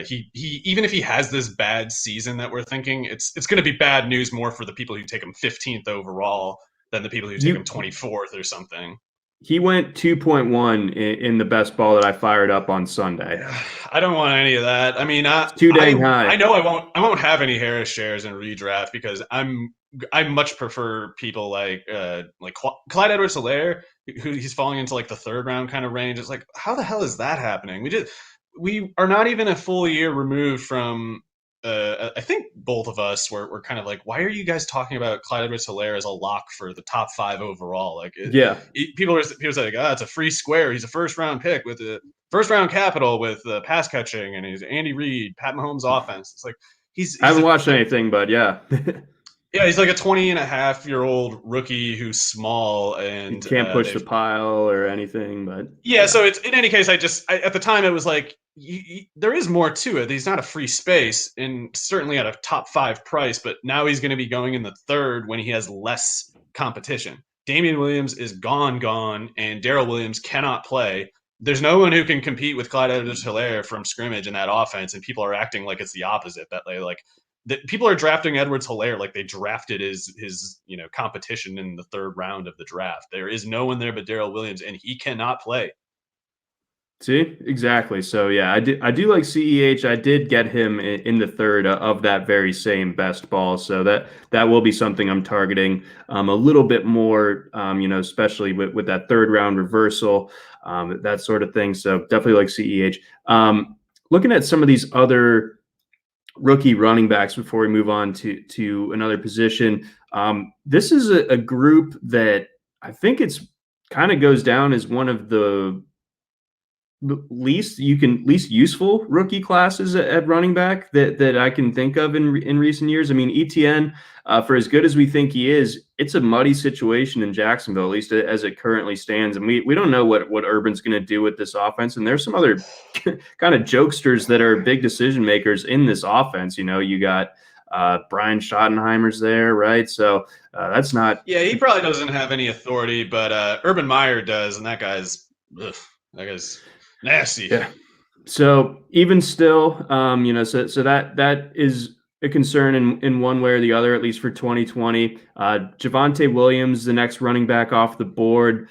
He even if he has this bad season that we're thinking, it's going to be bad news more for the people who take him 15th overall than the people who take him 24th or something. He went 2.1 in the best ball that I fired up on Sunday. I don't want any of that. I mean, it's too dang high. I know I won't have any Harris shares in redraft because I much prefer people like Clyde Edwards-Helaire, who he's falling into like the 3rd round kind of range. It's like, how the hell is that happening? We are not even a full year removed from I think both of us were kind of like, why are you guys talking about Clyde Edwards-Helaire as a lock for the top 5 overall? Like, Yeah. people say like, it's a free square. He's a first round pick with a first round capital with pass catching, and he's Andy Reid, Pat Mahomes offense. It's like I haven't watched anything, but yeah. yeah, he's like a 20-and-a-half-year-old rookie who's small, You and can't push the pile or anything, but yeah. So it's, in any case, at the time it was like, there is more to it. He's not a free space, and certainly at a top 5 price, but now he's going to be going in the third when he has less competition. Damian Williams is gone, and Darrell Williams cannot play. There's no one who can compete with Clyde Edwards-Helaire from scrimmage in that offense, and people are acting like it's the opposite. That they like that people are drafting Edwards-Helaire like they drafted his competition in the third round of the draft. There is no one there but Darrell Williams, and he cannot play. See, exactly. So yeah, I do like CEH. I did get him in the third of that very same best ball. So that will be something I'm targeting a little bit more, especially with that third round reversal, that sort of thing. So definitely like CEH. Looking at some of these other rookie running backs before we move on to another position. This is a group that I think it's kind of goes down as one of the least useful rookie classes at running back that I can think of in recent years. I mean, ETN, for as good as we think he is, it's a muddy situation in Jacksonville, at least as it currently stands. And we don't know what Urban's going to do with this offense. And there's some other kind of jokesters that are big decision makers in this offense. You got Brian Schottenheimer's there, right? So that's not. Yeah, he probably doesn't have any authority, but Urban Meyer does, and that guy's nasty. Yeah. So even still, so that is a concern in one way or the other, at least for 2020. Javonte Williams, the next running back off the board.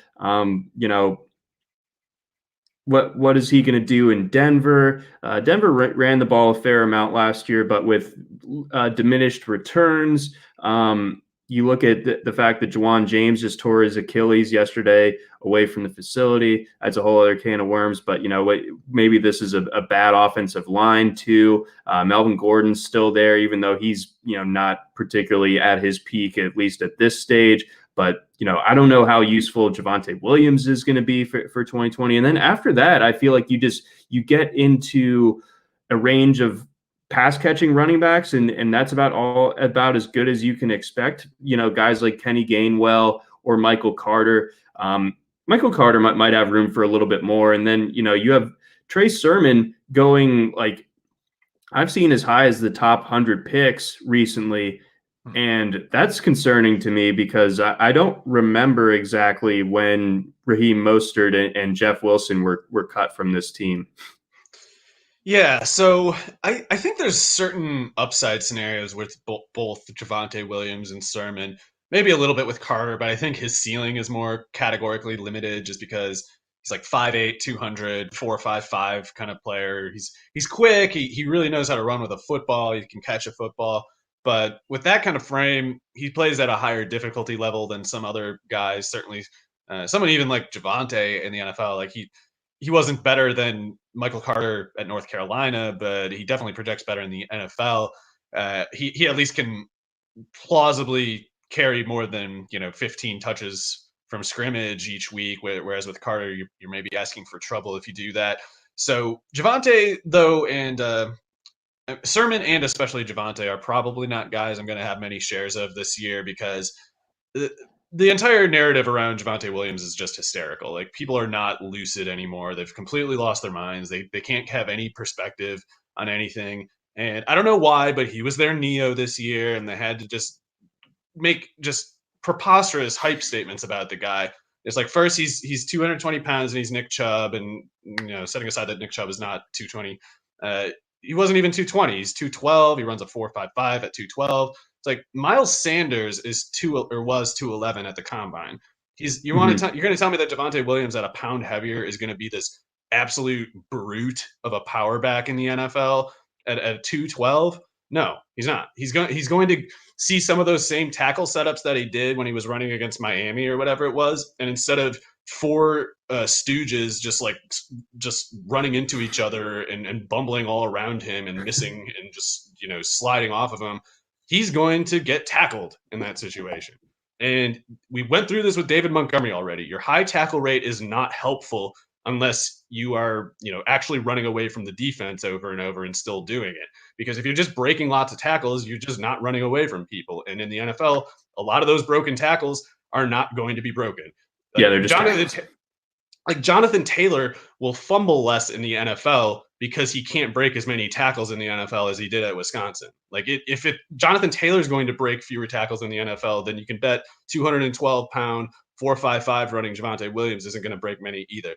What is he going to do in Denver? Denver ran the ball a fair amount last year, but with diminished returns. You look at the fact that Juwan James just tore his Achilles yesterday away from the facility. That's a whole other can of worms. But, maybe this is a bad offensive line too. Melvin Gordon's still there, even though he's, not particularly at his peak, at least at this stage. But, I don't know how useful Javonte Williams is going to be for 2020. And then after that, I feel like you get into a range of pass catching running backs, and that's about as good as you can expect. Guys like Kenny Gainwell or Michael Carter. Michael Carter might have room for a little bit more. And then, you have Trey Sermon going, like, I've seen as high as the top 100 picks recently. And that's concerning to me because I don't remember exactly when Raheem Mostert and Jeff Wilson were cut from this team. Yeah, so I think there's certain upside scenarios with both Javonte Williams and Sermon, maybe a little bit with Carter, but I think his ceiling is more categorically limited just because he's like 5'8", 200, 4.55 kind of player. He's quick. He really knows how to run with a football. He can catch a football. But with that kind of frame, he plays at a higher difficulty level than some other guys. Certainly, someone even like Javonte in the NFL, like he wasn't better than Michael Carter at North Carolina, but he definitely projects better in the NFL. He at least can plausibly carry more than 15 touches from scrimmage each week, whereas with Carter, you're maybe asking for trouble if you do that. So Javonte, though, and Sermon and especially Javonte are probably not guys I'm going to have many shares of this year because the entire narrative around Javonte Williams is just hysterical. Like, people are not lucid anymore. They've completely lost their minds. They can't have any perspective on anything. And I don't know why, but he was their Neo this year, and they had to just make just preposterous hype statements about the guy. It's like, first he's 220 pounds and he's Nick Chubb, and setting aside that Nick Chubb is not 220. He wasn't even 220. He's 212. He runs a 4.55 at 212. It's like Miles Sanders was 211 at the combine. You're going to tell me that Javonte Williams at a pound heavier is going to be this absolute brute of a power back in the NFL at 212? No, he's not. He's going to see some of those same tackle setups that he did when he was running against Miami or whatever it was, and instead of 4 stooges just running into each other and bumbling all around him and missing and just sliding off of him, he's going to get tackled in that situation. And we went through this with David Montgomery already. Your high tackle rate is not helpful unless you are, actually running away from the defense over and over and still doing it. Because if you're just breaking lots of tackles, you're just not running away from people. And in the NFL, a lot of those broken tackles are not going to be broken. Yeah, they're just Jonathan Taylor will fumble less in the NFL because he can't break as many tackles in the NFL as he did at Wisconsin. If Jonathan Taylor is going to break fewer tackles in the NFL, then you can bet 212-pound, 4.55 running Javonte Williams isn't going to break many either.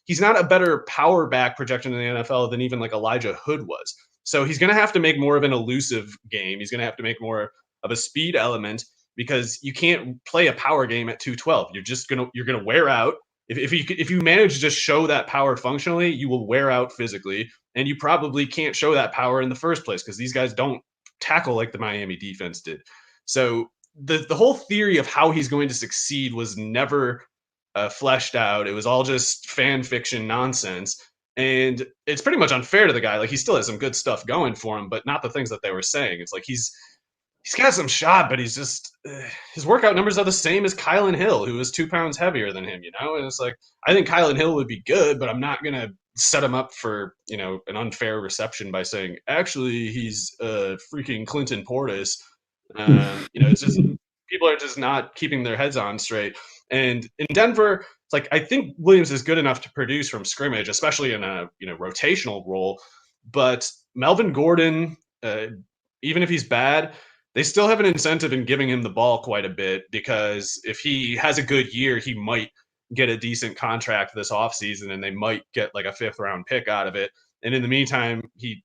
He's not a better power back projection in the NFL than even Elijah Hood was. So he's going to have to make more of an elusive game. He's going to have to make more of a speed element because you can't play a power game at 212. You're going to wear out. If you manage to just show that power functionally, you will wear out physically, and you probably can't show that power in the first place because these guys don't tackle like the Miami defense did. So the whole theory of how he's going to succeed was never fleshed out. It was all just fan fiction nonsense, and it's pretty much unfair to the guy. He still has some good stuff going for him, but not the things that they were saying. It's he's got some shot, but he's just his workout numbers are the same as Kylan Hill, who is 2 pounds heavier than him, And it's I think Kylan Hill would be good, but I'm not gonna set him up for an unfair reception by saying actually he's freaking Clinton Portis. It's just people are just not keeping their heads on straight. And in Denver, it's I think Williams is good enough to produce from scrimmage, especially in a rotational role. But Melvin Gordon, even if he's bad, they still have an incentive in giving him the ball quite a bit because if he has a good year, he might get a decent contract this offseason and they might get a 5th round pick out of it. And in the meantime, he's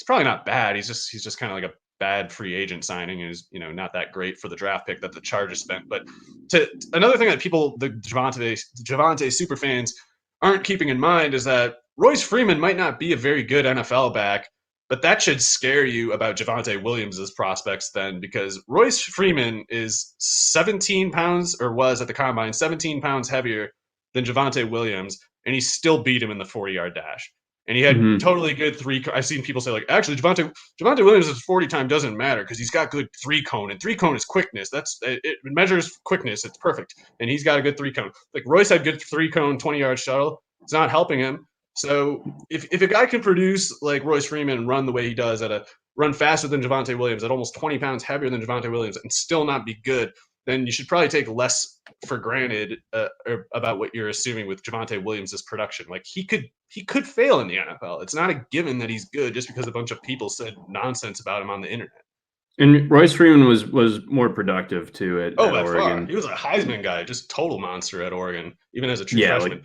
probably not bad. He's just kind of a bad free agent signing and is not that great for the draft pick that the Chargers spent. But another thing that the Javonte super fans aren't keeping in mind is that Royce Freeman might not be a very good NFL back, but that should scare you about Javonte Williams' prospects then, because Royce Freeman is 17 pounds, or was at the combine, 17 pounds heavier than Javonte Williams, and he still beat him in the 40-yard dash. And he had totally good I've seen people say actually Javonte Williams' 40 time doesn't matter because he's got good 3-cone, and 3-cone is quickness. It measures quickness. It's perfect. And he's got a good 3-cone. Royce had good 3-cone, 20-yard shuttle. It's not helping him. So if a guy can produce like Royce Freeman and run the way he does run faster than Javonte Williams, at almost 20 pounds heavier than Javonte Williams, and still not be good, then you should probably take less for granted about what you're assuming with Javonte Williams' production. He could fail in the NFL. It's not a given that he's good just because a bunch of people said nonsense about him on the internet. And Royce Freeman was more productive too at Oregon. Far. He was a Heisman guy, just total monster at Oregon, even as a true freshman.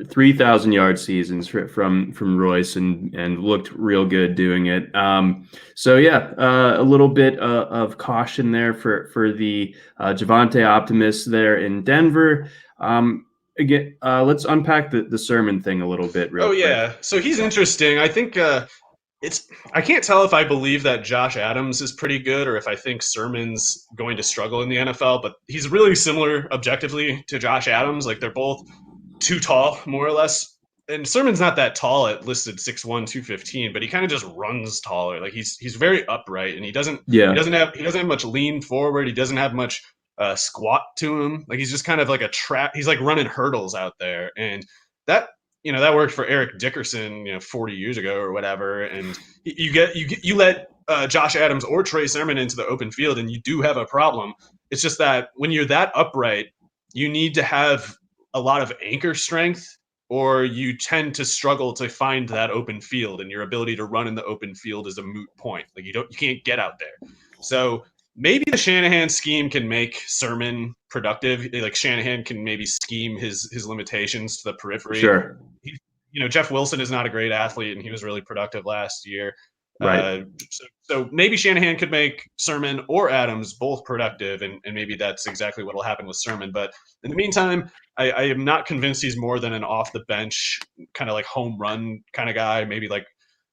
3,000-yard seasons from Royce and looked real good doing it. A little bit of caution there for the Javonte optimists there in Denver. Again, let's unpack the Sermon thing a little bit real quick. Yeah. So he's interesting. I think I can't tell if I believe that Josh Adams is pretty good or if I think Sermon's going to struggle in the NFL, but he's really similar objectively to Josh Adams. They're both too tall, more or less. And Sermon's not that tall at listed 6'1", 215, but he kind of just runs taller. He's very upright, and he doesn't have much lean forward. He doesn't have much squat to him. He's just kind of like a trap. He's running hurdles out there, and that worked for Eric Dickerson 40 years ago or whatever. And you let Josh Adams or Trey Sermon into the open field, and you do have a problem. It's just that when you're that upright, you need to have a lot of anchor strength, or you tend to struggle to find that open field, and your ability to run in the open field is a moot point. You can't get out there. So maybe the Shanahan scheme can make Sermon productive. Shanahan can maybe scheme his limitations to the periphery. Sure. Jeff Wilson is not a great athlete, and he was really productive last year. Right. So maybe Shanahan could make Sermon or Adams both productive, and maybe that's exactly what will happen with Sermon. But in the meantime, I am not convinced he's more than an off-the-bench kind of home run kind of guy, maybe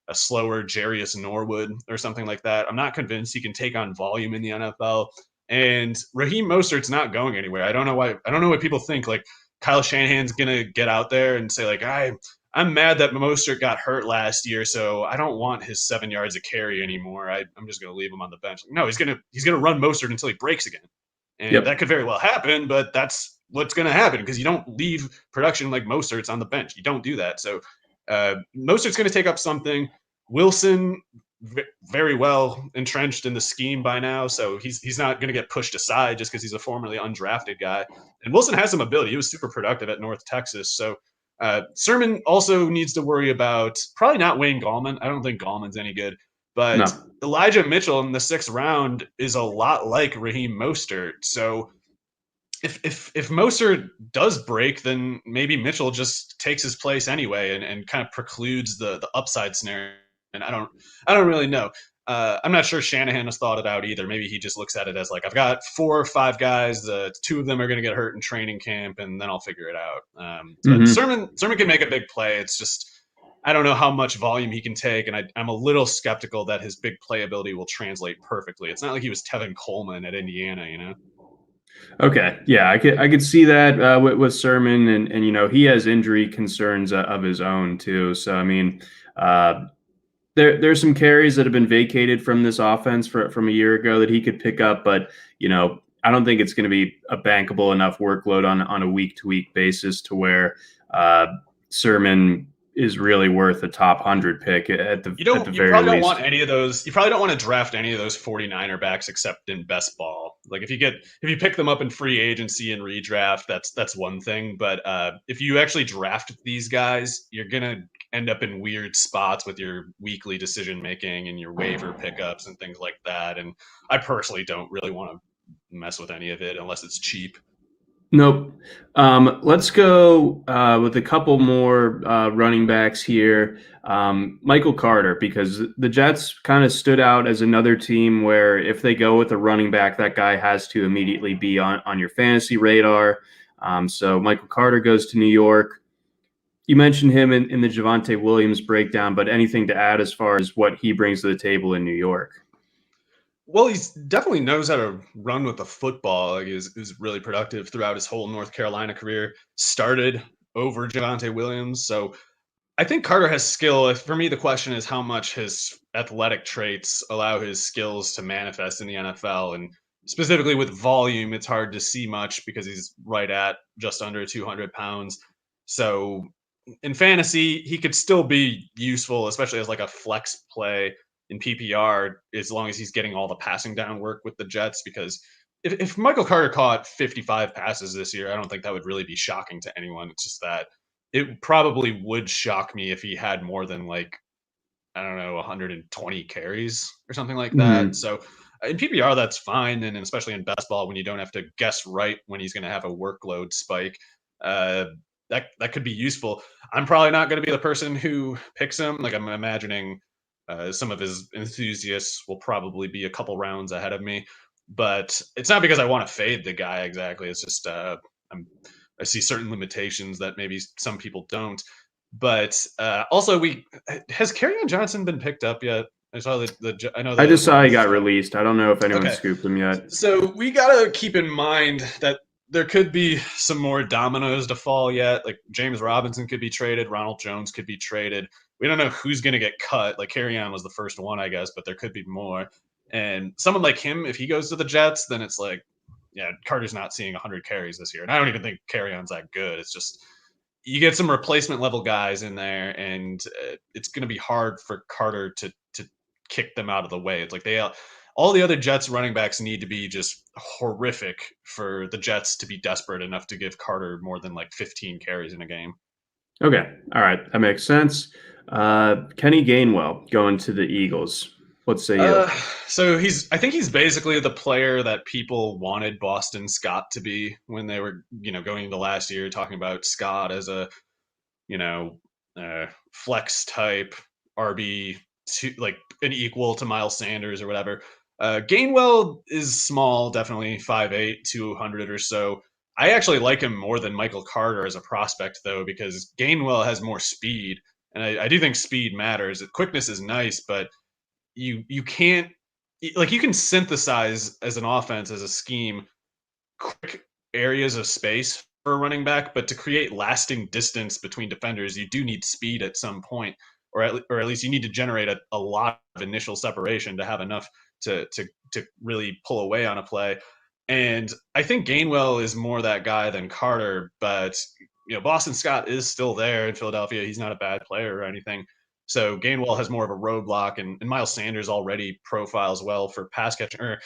a slower Jarius Norwood or something like that. I'm not convinced he can take on volume in the NFL. And Raheem Mostert's not going anywhere. I don't know why people think Kyle Shanahan's gonna get out there and say like, I'm mad that Mostert got hurt last year, so I don't want his 7 yards of carry anymore. I'm just gonna leave him on the bench. No, he's gonna run Mostert until he breaks again, and that Yep. could very well happen. But that's what's gonna happen because you don't leave production like Mostert's on the bench. You don't do that. So Mostert's gonna take up something. Wilson very well entrenched in the scheme by now, so he's not going to get pushed aside just because he's a formerly undrafted guy. And Wilson has some ability; he was super productive at North Texas. So Sermon also needs to worry about probably not Wayne Gallman. I don't think Gallman's any good, but No. Elijah Mitchell in the 6th round is a lot like Raheem Mostert. So if Mostert does break, then maybe Mitchell just takes his place anyway and kind of precludes the upside scenario. And I don't really know. I'm not sure Shanahan has thought it out either. Maybe he just looks at it as like, I've got 4 or 5 guys. 2 of them are going to get hurt in training camp, and then I'll figure it out. But Hmm. Sermon can make a big play. It's just I don't know how much volume he can take, and I'm a little skeptical that his big playability will translate perfectly. It's not like he was Tevin Coleman at Indiana, you know. Okay, yeah, I could see that with Sermon, and he has injury concerns of his own too. So I mean, uh, there's some carries that have been vacated from this offense from a year ago that he could pick up, but I don't think it's going to be a bankable enough workload on a week to week basis to where uh, Sermon is really worth a top 100 pick at the You very probably don't want least. any of those. You probably don't want to draft any of those 49er backs except in best ball. Like if you pick them up in free agency and redraft, that's one thing. But if you actually draft these guys, you're gonna end up in weird spots with your weekly decision making and your waiver pickups and things like that. And I personally don't really want to mess with any of it unless it's cheap. Nope. Let's go with a couple more running backs here. Michael Carter, because the Jets kind of stood out as another team where if they go with a running back, that guy has to immediately be on your fantasy radar. So Michael Carter goes to New York. You mentioned him in the Javonte Williams breakdown, but anything to add as far as what he brings to the table in New York? Well, he's definitely knows how to run with the football. Like he's really productive throughout his whole North Carolina career. Started over Javonte Williams, so I think Carter has skill. For me, the question is how much his athletic traits allow his skills to manifest in the NFL. And specifically with volume, it's hard to see much because he's right at just under 200 pounds. So in fantasy, he could still be useful, especially as like a flex play in PPR, as long as he's getting all the passing down work with the Jets. Because if Michael Carter caught 55 passes this year, I don't think that would really be shocking to anyone. It's just that it probably would shock me if he had more than like I don't know 120 carries or something like that. Hmm. So in PPR that's fine, and especially in best ball when you don't have to guess right when he's going to have a workload spike, uh, that could be useful. I'm probably not going to be the person who picks him. Like I'm imagining some of his enthusiasts will probably be a couple rounds ahead of me, but it's not because I want to fade the guy exactly. It's just I'm I see certain limitations that maybe some people don't. But also, we has Carrion Johnson been picked up yet? I saw I know I the just saw he Lions. got released. I don't know if anyone Okay, scooped him yet. so we gotta keep in mind that there could be some more dominoes to fall yet. Like James Robinson could be traded, Ronald Jones could be traded. We don't know who's going to get cut. Like Carrion was the first one, I guess, but there could be more. And someone like him, if he goes to the Jets, then it's like, yeah, Carter's not seeing 100 carries this year. And I don't even think Carrion's that good. It's just you get some replacement level guys in there, and it's going to be hard for Carter to kick them out of the way. It's like all the other Jets running backs need to be just horrific for the Jets to be desperate enough to give Carter more than like 15 carries in a game. Okay, all right, that makes sense. Kenny Gainwell going to the Eagles. What say you? Uh, so I think he's basically the player that people wanted Boston Scott to be when they were, going into last year, talking about Scott as a, you know, flex type RB, like an equal to Miles Sanders or whatever. Gainwell is small, definitely 5'8", 200 or so. I actually like him more than Michael Carter as a prospect, though, because Gainwell has more speed, and I do think speed matters. Quickness is nice, but you can't like you can synthesize as an offense as a scheme quick areas of space for a running back, but to create lasting distance between defenders, you do need speed at some point, or at least you need to generate a lot of initial separation to have enough to really pull away on a play. And I think Gainwell is more that guy than Carter, but Boston Scott is still there in Philadelphia. He's not a bad player or anything. So Gainwell has more of a roadblock, and Miles Sanders already profiles well for pass catching. Or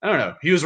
I don't know. He was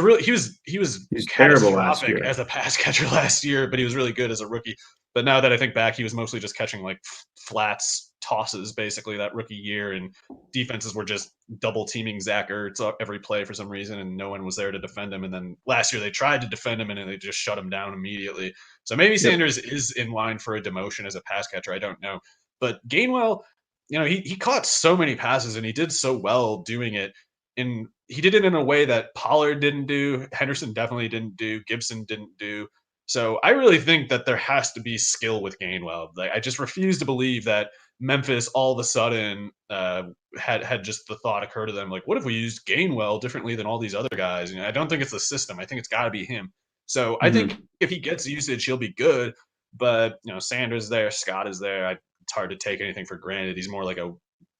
He's terrible last catastrophic year. as a pass catcher last year, but he was really good as a rookie. But now that I think back, he was mostly just catching like flats, tosses, basically that rookie year, and defenses were just double teaming Zach Ertz every play for some reason, and no one was there to defend him. And then last year they tried to defend him, and they just shut him down immediately. So maybe Yep. Sanders is in line for a demotion as a pass catcher. I don't know, but Gainwell, he caught so many passes and he did so well doing it. And he did it in a way that Pollard didn't do, Henderson definitely didn't do, Gibson didn't do. So I really think that there has to be skill with Gainwell. Like I just refuse to believe that Memphis all of a sudden had just the thought occur to them like, what if we used Gainwell differently than all these other guys? I don't think it's the system. I think it's got to be him. So I think Hmm. if he gets usage, he'll be good. But Sanders is there, Scott is there. It's hard to take anything for granted. He's more like a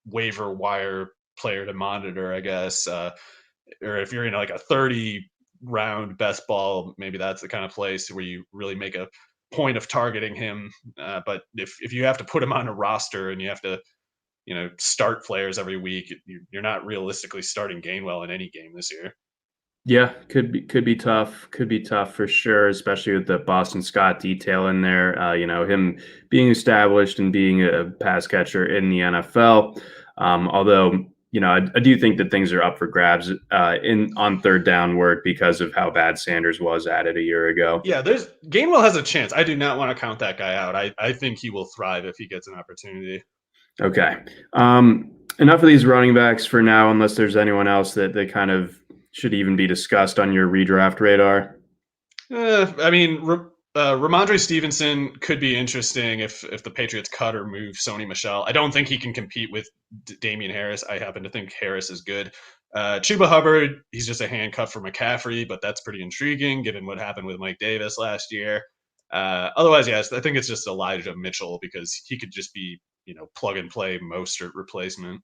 waiver wire player to monitor, I guess. Or if you're in like a 30 round best ball, maybe that's the kind of place where you really make a point of targeting him. But if you have to put him on a roster and you have to, start players every week, you're not realistically starting Gainwell in any game this year. Yeah, could be tough. Could be tough for sure, especially with the Boston Scott detail in there. Him being established and being a pass catcher in the NFL. Although I do think that things are up for grabs in on third down work because of how bad Sanders was at it a year ago. Yeah, there's Gainwell has a chance. I do not want to count that guy out. I think he will thrive if he gets an opportunity. Okay. Enough of these running backs for now, unless there's anyone else that kind of should even be discussed on your redraft radar. I mean, Ramondre Stevenson could be interesting if the Patriots cut or move Sony Michel. I don't think he can compete with Damian Harris. I happen to think Harris is good. Chuba Hubbard, he's just a handcuff for McCaffrey, but that's pretty intriguing given what happened with Mike Davis last year. Otherwise, yes, I think it's just Elijah Mitchell because he could just be, plug and play Mostert replacement.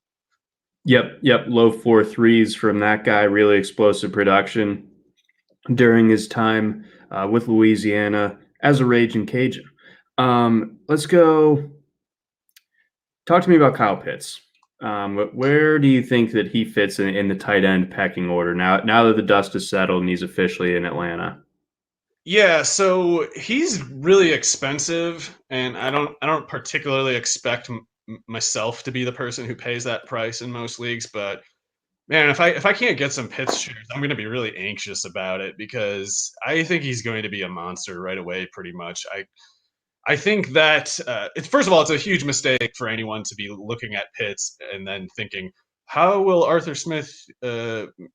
Yep. Low 4.3s from that guy. Really explosive production during his time with Louisiana as a Raging Cajun. Let's go. Talk to me about Kyle Pitts. Where do you think that he fits in the tight end pecking order now that the dust has settled and he's officially in Atlanta? Yeah, so he's really expensive, and I don't particularly expect myself to be the person who pays that price in most leagues. But man, if I can't get some Pitts shares, I'm going to be really anxious about it because I think he's going to be a monster right away. Pretty much, I think that it's first of all, it's a huge mistake for anyone to be looking at Pitts and then thinking, how will Arthur Smith,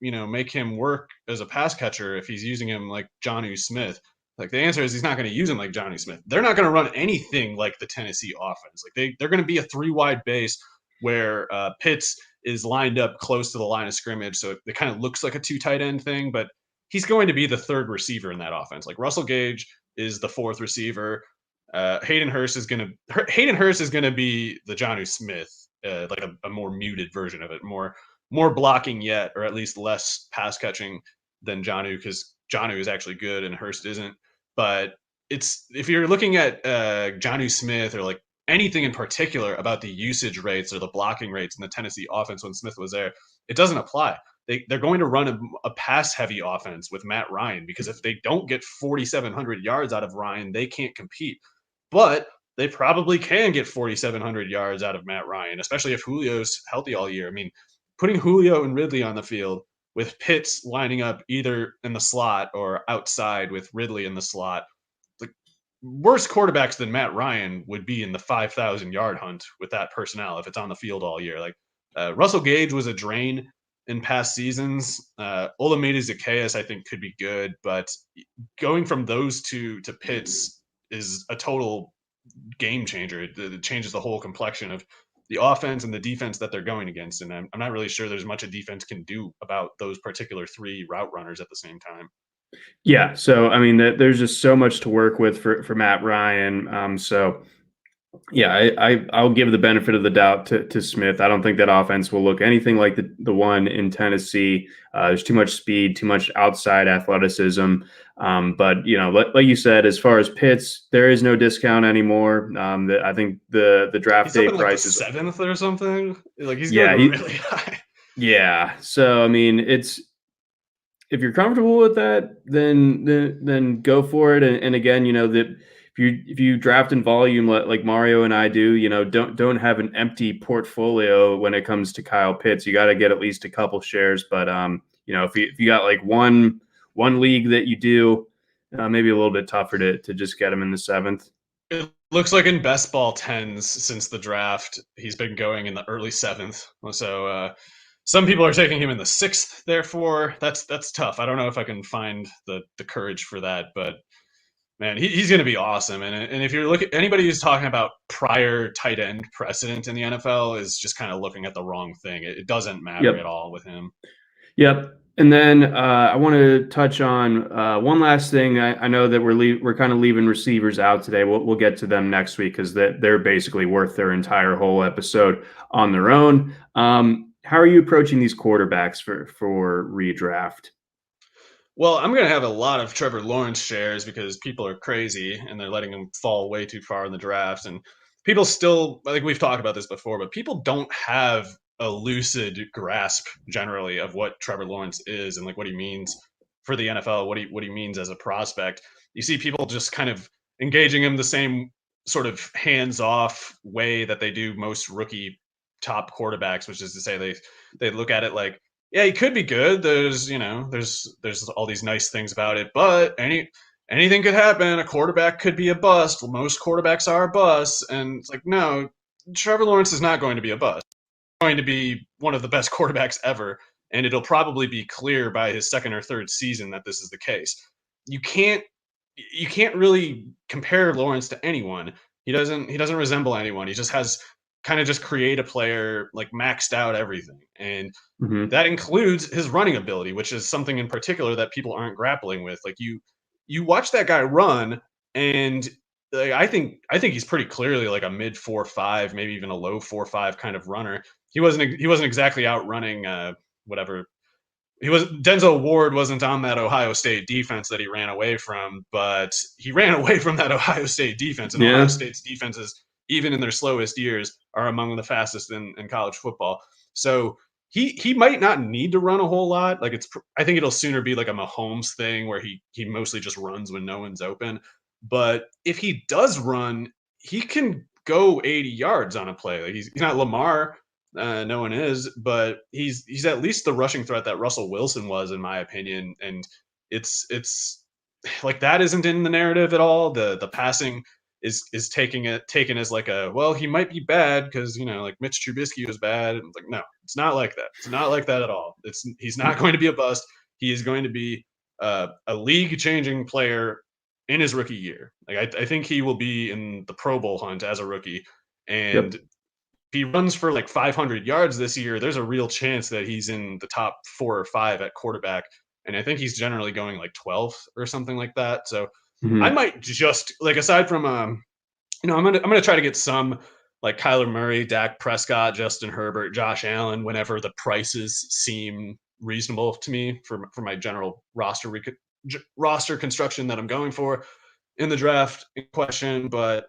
make him work as a pass catcher if he's using him like Jonnu Smith? Like the answer is he's not going to use him like Jonnu Smith. They're not going to run anything like the Tennessee offense. Like they're going to be a three wide base where Pitts is lined up close to the line of scrimmage, so it kind of looks like a two tight end thing, but he's going to be the third receiver in that offense. Like Russell Gage is the fourth receiver. Hayden Hurst is gonna be the Jonnu Smith, like a more muted version of it, more blocking yet, or at least less pass catching than Jonnu, because Jonnu is actually good and Hurst isn't. But it's if you're looking at Jonnu Smith or like anything in particular about the usage rates or the blocking rates in the Tennessee offense when Smith was there, it doesn't apply. They're going to run a pass heavy offense with Matt Ryan because if they don't get 4,700 yards out of Ryan, they can't compete. But they probably can get 4,700 yards out of Matt Ryan, especially if Julio's healthy all year. I mean, putting Julio and Ridley on the field with Pitts lining up either in the slot or outside with Ridley in the slot, the worst quarterbacks than Matt Ryan would be in the 5,000 yard hunt with that personnel if it's on the field all year. Like Russell Gage was a drain in past seasons. Olamide Zacchaeus, I think, could be good, but going from those two to Pitts is a total game changer. It changes the whole complexion of the offense and the defense that they're going against. And I'm not really sure there's much a defense can do about those particular three route runners at the same time. Yeah. So, I mean, there's just so much to work with for Matt Ryan. So, yeah, I'll give the benefit of the doubt to Smith. I don't think that offense will look anything like the one in Tennessee. There's too much speed, too much outside athleticism. But like you said, as far as Pitts, there is no discount anymore. I think the draft He's up day in like the price is 7th or something. Like he's yeah going really high. yeah. So I mean, if you're comfortable with that, then go for it. And again, that if you draft in volume like Mario and I do, don't have an empty portfolio when it comes to Kyle Pitts. You got to get at least a couple shares. But if you got like one league that you do, maybe a little bit tougher to just get him in the 7th. It looks like in best ball tens since the draft, he's been going in the early 7th. So some people are taking him in the 6th. Therefore, that's tough. I don't know if I can find the courage for that, but man, he's going to be awesome. And if you're looking, anybody who's talking about prior tight end precedent in the NFL is just kind of looking at the wrong thing. It doesn't matter at Yep. all with him. Yep. And then I want to touch on one last thing. I know that we're kind of leaving receivers out today. We'll get to them next week because they're basically worth their entire whole episode on their own. How are you approaching these quarterbacks for redraft? Well, I'm going to have a lot of Trevor Lawrence shares because people are crazy and they're letting him fall way too far in the draft. And people still, I think we've talked about this before, but people don't have a lucid grasp generally of what Trevor Lawrence is and like what he means for the NFL, what he means as a prospect. You see people just kind of engaging him the same sort of hands-off way that they do most rookie top quarterbacks, which is to say they look at it like, yeah, he could be good. There's all these nice things about it, but anything could happen. A quarterback could be a bust. Well, most quarterbacks are a bust, and it's like, no, Trevor Lawrence is not going to be a bust. He's going to be one of the best quarterbacks ever, and it'll probably be clear by his second or third season that this is the case. You can't really compare Lawrence to anyone. He doesn't resemble anyone. He just has kind of just create a player like maxed out everything, and Mm-hmm. that includes his running ability, which is something in particular that people aren't grappling with. Like you watch that guy run, and like, I think he's pretty clearly like a mid 4.5, maybe even a low 4.5 kind of runner. He wasn't exactly outrunning whatever he was. Denzel Ward wasn't on that Ohio State defense that he ran away from, but he ran away from that Ohio State defense, and Ohio Yeah. State's defenses, even in their slowest years, are among the fastest in college football. So he might not need to run a whole lot. Like I think it'll sooner be like a Mahomes thing where he mostly just runs when no one's open. But if he does run, he can go 80 yards on a play. Like he's not Lamar, no one is, but he's at least the rushing threat that Russell Wilson was, in my opinion. And it's like that isn't in the narrative at all. The passing is taken as like a, well, he might be bad because like Mitch Trubisky was bad. And it's like, no, it's not like that. It's not like that at all. He's not going to be a bust. He is going to be a league changing player in his rookie year. Like I think he will be in the Pro Bowl hunt as a rookie, and Yep. he runs for like 500 yards this year, there's a real chance that he's in the top 4 or 5 at quarterback. And I think he's generally going like 12th or something like that. So I Mm-hmm. might just like, aside from, I'm gonna try to get some like Kyler Murray, Dak Prescott, Justin Herbert, Josh Allen, whenever the prices seem reasonable to me for my general roster construction that I'm going for in the draft in question. But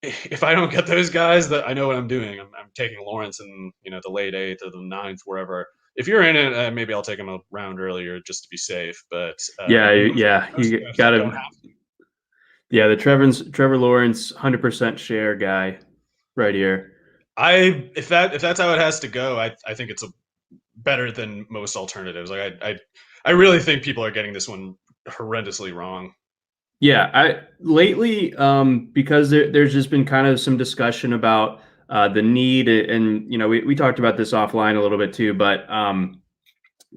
if I don't get those guys, that I know what I'm doing. I'm taking Lawrence in the late 8th or the 9th, wherever. If you're in it, maybe I'll take him a round earlier just to be safe. But Yeah. most Yeah. most You drafts I don't gotta. have to. Yeah. The Trevor Lawrence 100% share guy right here. If that's how it has to go, I think it's a better than most alternatives. Like I really think people are getting this one horrendously wrong. Yeah, I lately because there's just been kind of some discussion about the need, and we talked about this offline a little bit too, but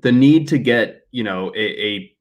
the need to get a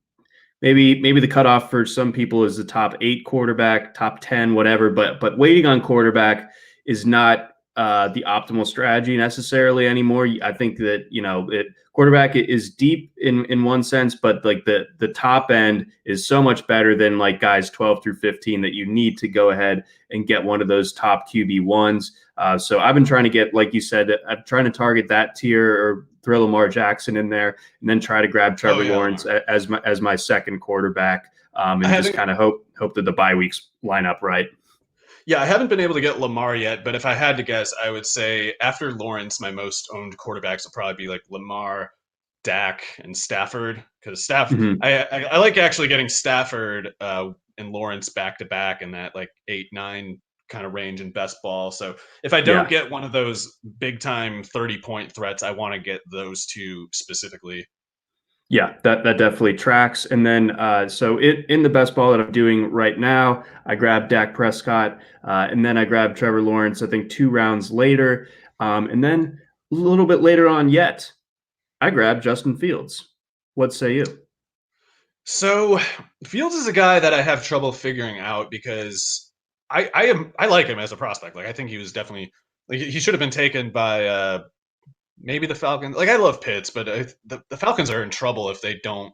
maybe the cutoff for some people is the top 8 quarterback, top 10, whatever, but waiting on quarterback is not the optimal strategy necessarily anymore. I think that quarterback is deep in one sense, but like the top end is so much better than like guys 12 through 15 that you need to go ahead and get one of those top QB1s. So I've been trying to get, like you said, I'm trying to target that tier or throw Lamar Jackson in there, and then try to grab Trevor Lawrence as my second quarterback, and just kind of hope that the bye weeks line up right. Yeah, I haven't been able to get Lamar yet, but if I had to guess, I would say after Lawrence, my most owned quarterbacks will probably be like Lamar, Dak, and Stafford. Because Mm-hmm. I like actually getting Stafford and Lawrence back to back in that like 8-9 kind of range in best ball. So if I don't get one of those big time 30-point threats, I want to get those two specifically. Yeah, that definitely tracks. And then, so in the best ball that I'm doing right now, I grabbed Dak Prescott, and then I grabbed Trevor Lawrence, I think 2 rounds later. And then a little bit later on yet, I grabbed Justin Fields. What say you? So Fields is a guy that I have trouble figuring out because I like him as a prospect. Like I think he was definitely like he should have been taken by maybe the Falcons. Like I love Pitts, but the Falcons are in trouble if they don't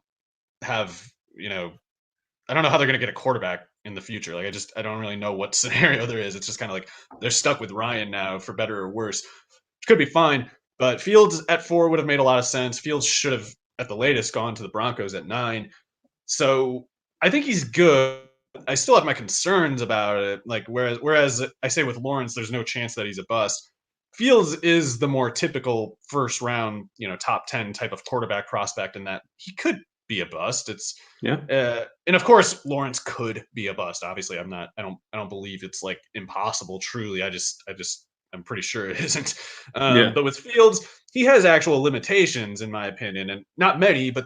have I don't know how they're going to get a quarterback in the future. Like I don't really know what scenario there is. It's just kind of like they're stuck with Ryan now for better or worse, which could be fine. But Fields at 4 would have made a lot of sense. Fields should have at the latest gone to the Broncos at 9. So I think he's good. I still have my concerns about it. Like whereas I say with Lawrence, there's no chance that he's a bust. Fields is the more typical first round, top 10 type of quarterback prospect in that he could be a bust. It's and of course Lawrence could be a bust. Obviously, I don't believe it's like impossible. Truly, I'm pretty sure it isn't. But with Fields, he has actual limitations in my opinion, and not many, but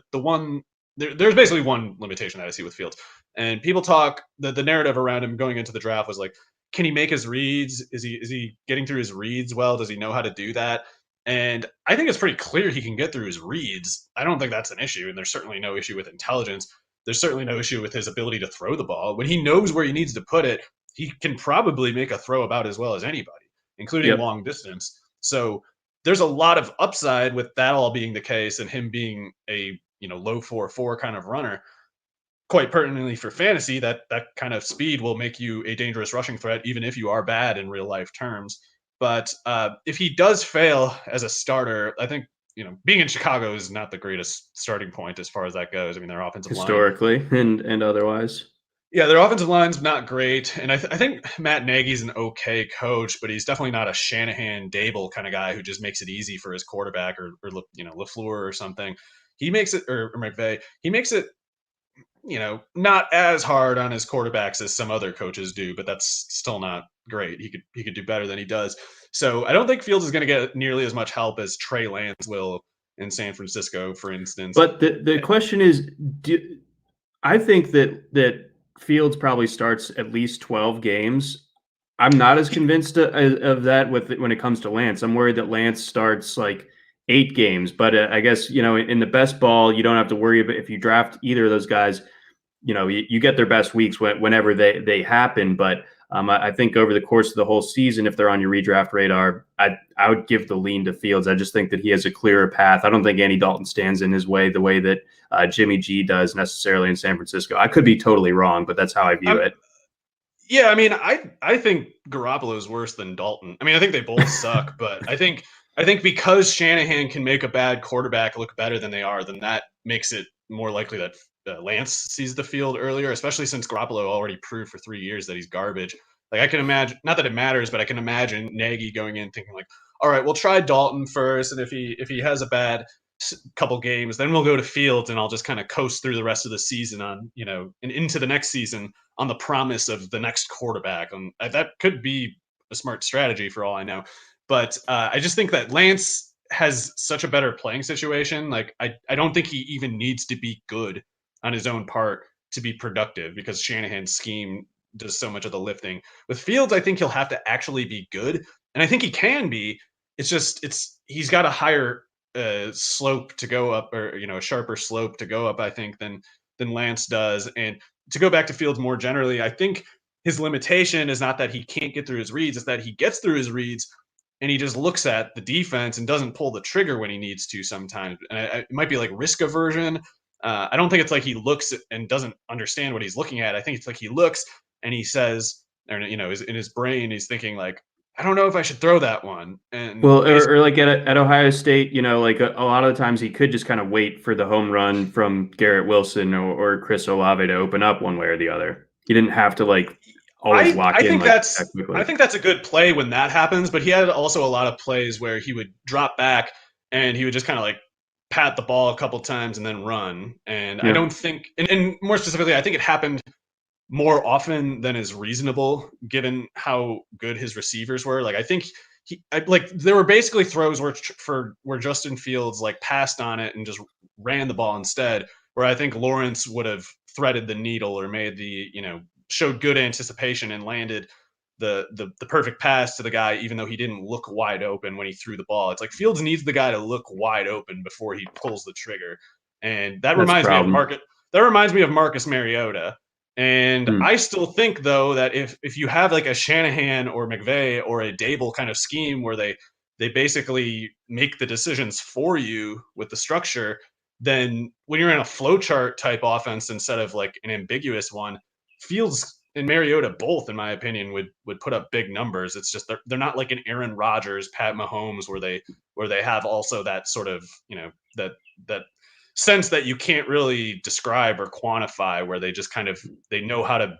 there's basically one limitation that I see with Fields. And people talk the narrative around him going into the draft was like, can he make his reads? Is he getting through his reads well? Does he know how to do that? And I think it's pretty clear he can get through his reads. I don't think that's an issue, and there's certainly no issue with intelligence. There's certainly no issue with his ability to throw the ball. When he knows where he needs to put it, he can probably make a throw about as well as anybody, including long distance. So there's a lot of upside with that all being the case and him being a low 4.4 kind of runner. Quite pertinently for fantasy, that kind of speed will make you a dangerous rushing threat, even if you are bad in real life terms. But if he does fail as a starter, I think being in Chicago is not the greatest starting point as far as that goes. I mean, their offensive historically line, and otherwise. Yeah, their offensive line's not great, and I think Matt Nagy's an okay coach, but he's definitely not a Shanahan, Dable kind of guy who just makes it easy for his quarterback or LaFleur or something. He makes it, or McVay, he makes it not as hard on his quarterbacks as some other coaches do, but that's still not great. He could do better than he does. So I don't think Fields is going to get nearly as much help as Trey Lance will in San Francisco, for instance. But the question is, I think that Fields probably starts at least 12 games. I'm not as convinced of that when it comes to Lance. I'm worried that Lance starts like 8 games, but I guess, in the best ball, you don't have to worry about if you draft either of those guys, you get their best weeks whenever they happen. But I think over the course of the whole season, if they're on your redraft radar, I would give the lean to Fields. I just think that he has a clearer path. I don't think Andy Dalton stands in his way the way that Jimmy G does necessarily in San Francisco. I could be totally wrong, but that's how I view it. Yeah, I mean, I think Garoppolo is worse than Dalton. I mean, I think they both suck, but I think because Shanahan can make a bad quarterback look better than they are, then that makes it more likely that Lance sees the field earlier, especially since Garoppolo already proved for 3 years that he's garbage. Like I can imagine, not that it matters, but I can imagine Nagy going in thinking like, all right, we'll try Dalton first, and if he has a bad couple games, then we'll go to Fields, and I'll just kind of coast through the rest of the season on and into the next season on the promise of the next quarterback. And that could be a smart strategy for all I know. But I just think that Lance has such a better playing situation. Like I don't think he even needs to be good on his own part to be productive because Shanahan's scheme does so much of the lifting. With Fields, I think he'll have to actually be good, and I think he can be. He's got a higher slope to go up, or a sharper slope to go up, I think, than Lance does. And to go back to Fields more generally, I think his limitation is not that he can't get through his reads, it's that he gets through his reads, and he just looks at the defense and doesn't pull the trigger when he needs to sometimes. And it might be like risk aversion. I don't think it's like he looks and doesn't understand what he's looking at. I think it's like he looks and he says, or in his brain, he's thinking like, I don't know if I should throw that one. And well, or like at Ohio State, like a lot of the times he could just kind of wait for the home run from Garrett Wilson or Chris Olave to open up one way or the other. He didn't have to like always lock in. I think that's a good play when that happens, but he had also a lot of plays where he would drop back and he would just kind of like pat the ball a couple times and then run. And I don't think, and more specifically, I think it happened more often than is reasonable given how good his receivers were. Like I think there were basically throws where Justin Fields like passed on it and just ran the ball instead, where I think Lawrence would have threaded the needle or made showed good anticipation and landed the perfect pass to the guy, even though he didn't look wide open when he threw the ball. It's like Fields needs the guy to look wide open before he pulls the trigger. And that reminds me of Marcus Mariota. And I still think, though, that if you have like a Shanahan or McVay or a Dable kind of scheme where they basically make the decisions for you with the structure, then when you're in a flowchart type offense instead of like an ambiguous one, Fields and Mariota both, in my opinion, would put up big numbers. It's just they're not like an Aaron Rodgers, Pat Mahomes, where they have also that sort of that sense that you can't really describe or quantify, where they just kind of they know how to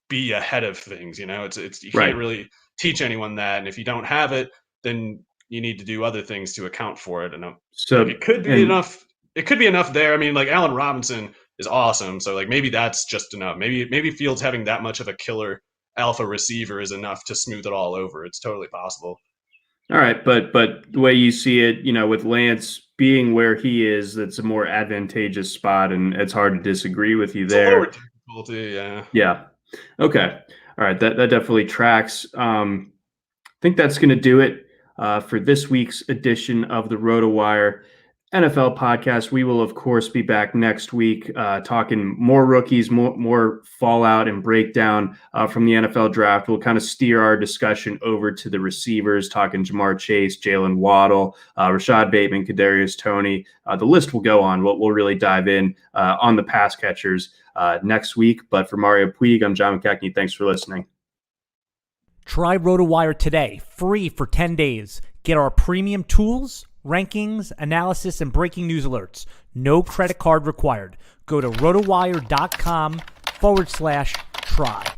be ahead of things. It's you can't really teach anyone that, and if you don't have it, then you need to do other things to account for it. And so it could be enough. It could be enough there. I mean, like Allen Robinson is awesome, so like maybe that's just enough. Maybe Fields having that much of a killer alpha receiver is enough to smooth it all over. It's totally possible. All right, but the way you see it, with Lance being where he is, that's a more advantageous spot, and it's hard to disagree with you there. It's a lower difficulty, yeah. Yeah. Okay. All right. That definitely tracks. I think that's going to do it for this week's edition of the RotoWire NFL podcast. We will, of course, be back next week talking more rookies, more fallout and breakdown from the NFL draft. We'll kind of steer our discussion over to the receivers, talking Jamar Chase, Jalen Waddle, Rashad Bateman, Kadarius Toney. The list will go on. We'll really dive in on the pass catchers next week. But for Mario Puig, I'm John McKechnie. Thanks for listening. Try RotoWire today, free for 10 days. Get our premium tools, rankings, analysis, and breaking news alerts. No credit card required. Go to rotowire.com/try.